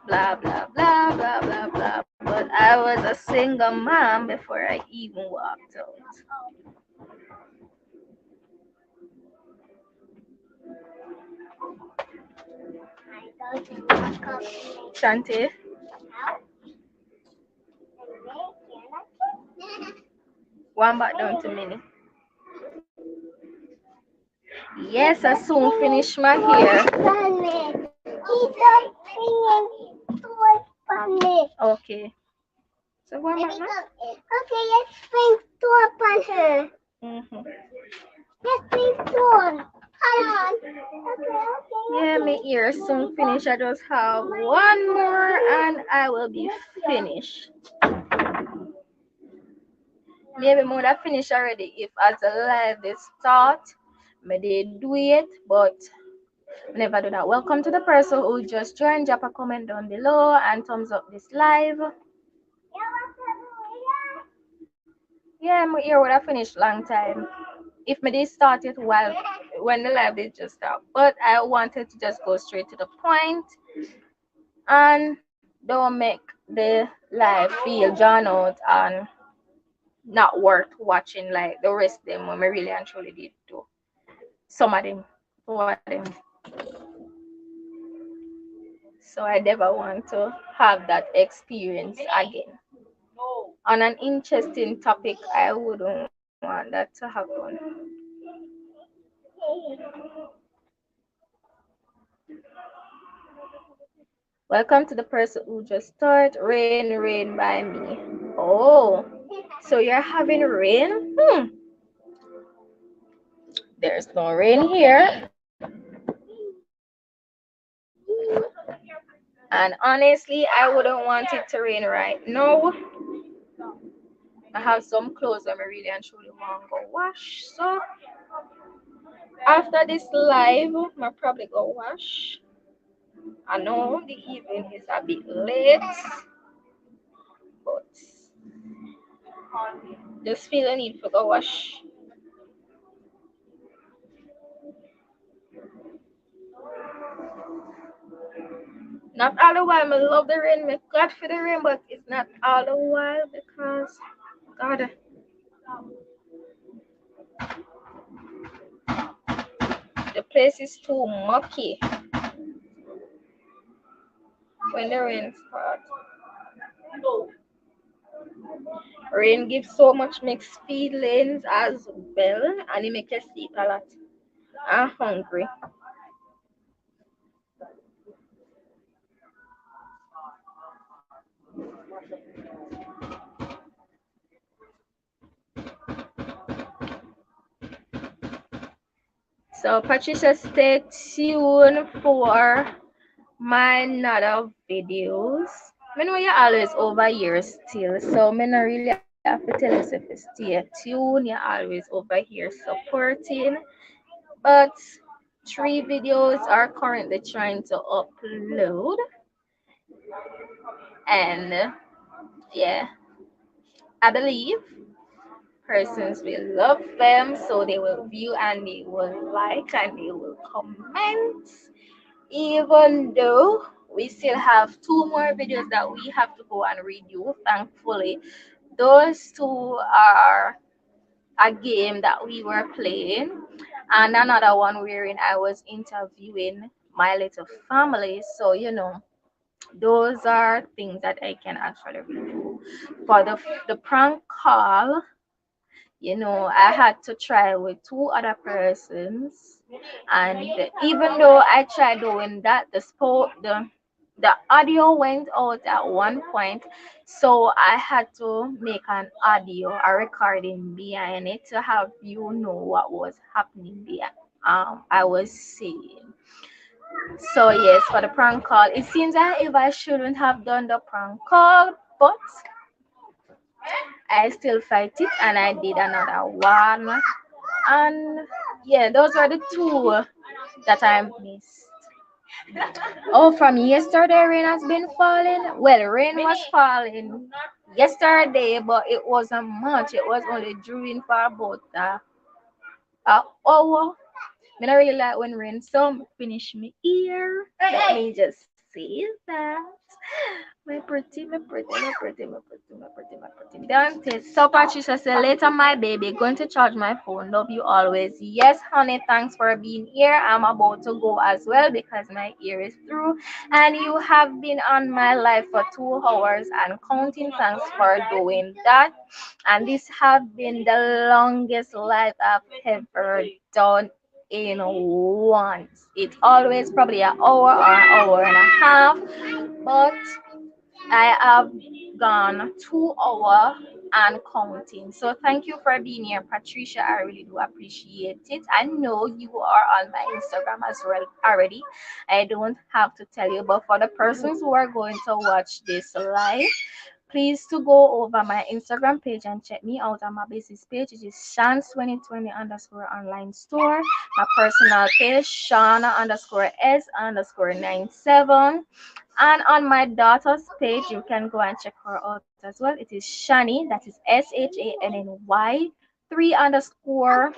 blah blah blah blah blah blah. But I was a single mom before I even walked out. Shanti, one back down to Minnie. Yes, I soon finish my hair. Okay. So one back now. Okay, let's bring two upon her. Mm-hmm. Let's bring two. Hold on. Okay. Yeah, my ear soon finish. I just have one more and I will be finished. Maybe more that finish already if as a live is start. May they do it, but Never do that. Welcome to the person who just joined. Drop a comment down below and thumbs up this live. Yeah, I'm here would have finished long time. If me did start it while when the live did just start. But I wanted to just go straight to the point and don't make the live feel drawn out and not worth watching like the rest of them when we really and truly did do. Some of them. Two of them. So I never want to have that experience again. On an interesting topic, I wouldn't want that to happen. Welcome to the person who just started. Rain, rain by me. Oh, so you're having rain? There's no rain here. And honestly, I wouldn't want it to rain right now. I have some clothes that I really and truly want to go wash. So after this live, I'll probably go wash. I know the evening is a bit late, but just feel the need for go wash. Not all the while, I love the rain, me glad for the rain, but it's not all the while because God, the place is too mucky when the rain starts. Rain gives so much mixed feelings as well, and it makes you sleep a lot. I'm hungry. So Patricia, stay tuned for my another videos. I know you're always over here still, so I not really have to tell you if you stay tuned. You're always over here supporting. But 3 videos are currently trying to upload, and yeah, I believe persons will love them, so they will view and they will like and they will comment. Even though we still have 2 more videos that we have to go and review, thankfully, those 2 are a game that we were playing, and another one wherein I was interviewing my little family. So, those are things that I can actually review. For the prank call, I had to try with 2 other persons, and even though I tried doing that, the audio went out at one point, so I had to make an audio, a recording behind it to have what was happening there. I was saying. So yes, for the prank call, it seems as if I shouldn't have done the prank call, but I still fight it, and I did another one. And yeah, those are the 2 that I missed. Oh, from yesterday, rain has been falling. Well, rain was falling yesterday, but it wasn't much. It was only during for about a hour. I don't really like when rain some finish me ear. Let me just say that. My pretty, my pretty, my pretty, my pretty, my pretty, my pretty. Don't it? So Patricia said, later my baby, going to charge my phone. Love you always. Yes, honey, thanks for being here. I'm about to go as well because my ear is through. And you have been on my life for 2 hours and counting. Thanks for doing that. And this have been the longest life I've ever done in once. It's always probably an hour or an hour and a half, but I have gone 2 hours and counting. So thank you for being here, Patricia. I really do appreciate it. I know you are on my Instagram as well already. I don't have to tell you, but for the persons who are going to watch this live, please to go over my Instagram page and check me out on my business page. It is Shans2020 underscore online store. My personal page, Shauna underscore S underscore 97. And on my daughter's page, you can go and check her out as well. It is Shani, that is SHANNY 3 underscore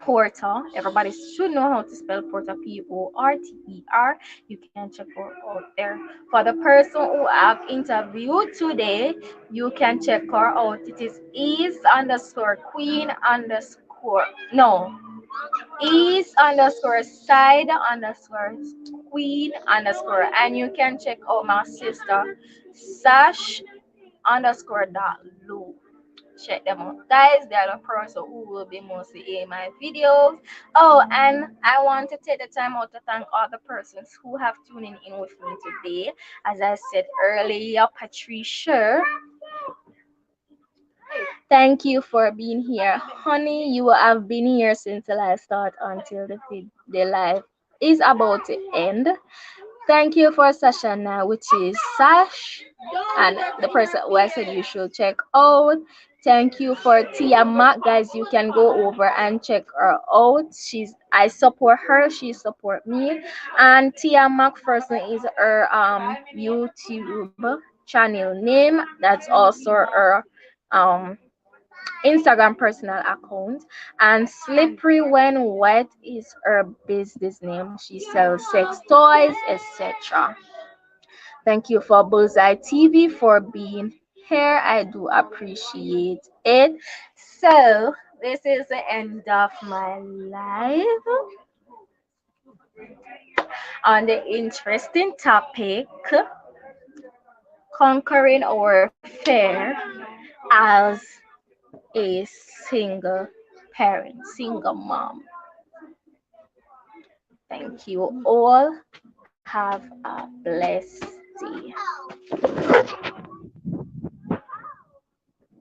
Porter. Everybody should know how to spell Porter, PORTER. You can check her out there. For the person who I've interviewed today, you can check her out. It is is underscore queen underscore no is underscore side underscore queen underscore, and you can check out my sister Sash underscore dot Lou. Check them out, guys. They are the person who will be mostly in my videos. Oh, and I want to take the time out to thank all the persons who have tuning in with me today. As I said earlier, Patricia, thank you for being here. Honey, you have been here since the live start until the live is about to end. Thank you for Sashana, which is Sash, and the person who I said you should check out. Thank you for Tia Mac, guys. You can go over and check her out. I support her, she support me. And Tia Mac first one is her YouTube channel name. That's also her um Instagram personal account, and Slippery When Wet is her business name. She sells sex toys, etc. Thank you for Bullseye TV for being here. I do appreciate it. So, this is the end of my live on the interesting topic, conquering our fear as a single parent, single mom. Thank you all. Have a blessed day.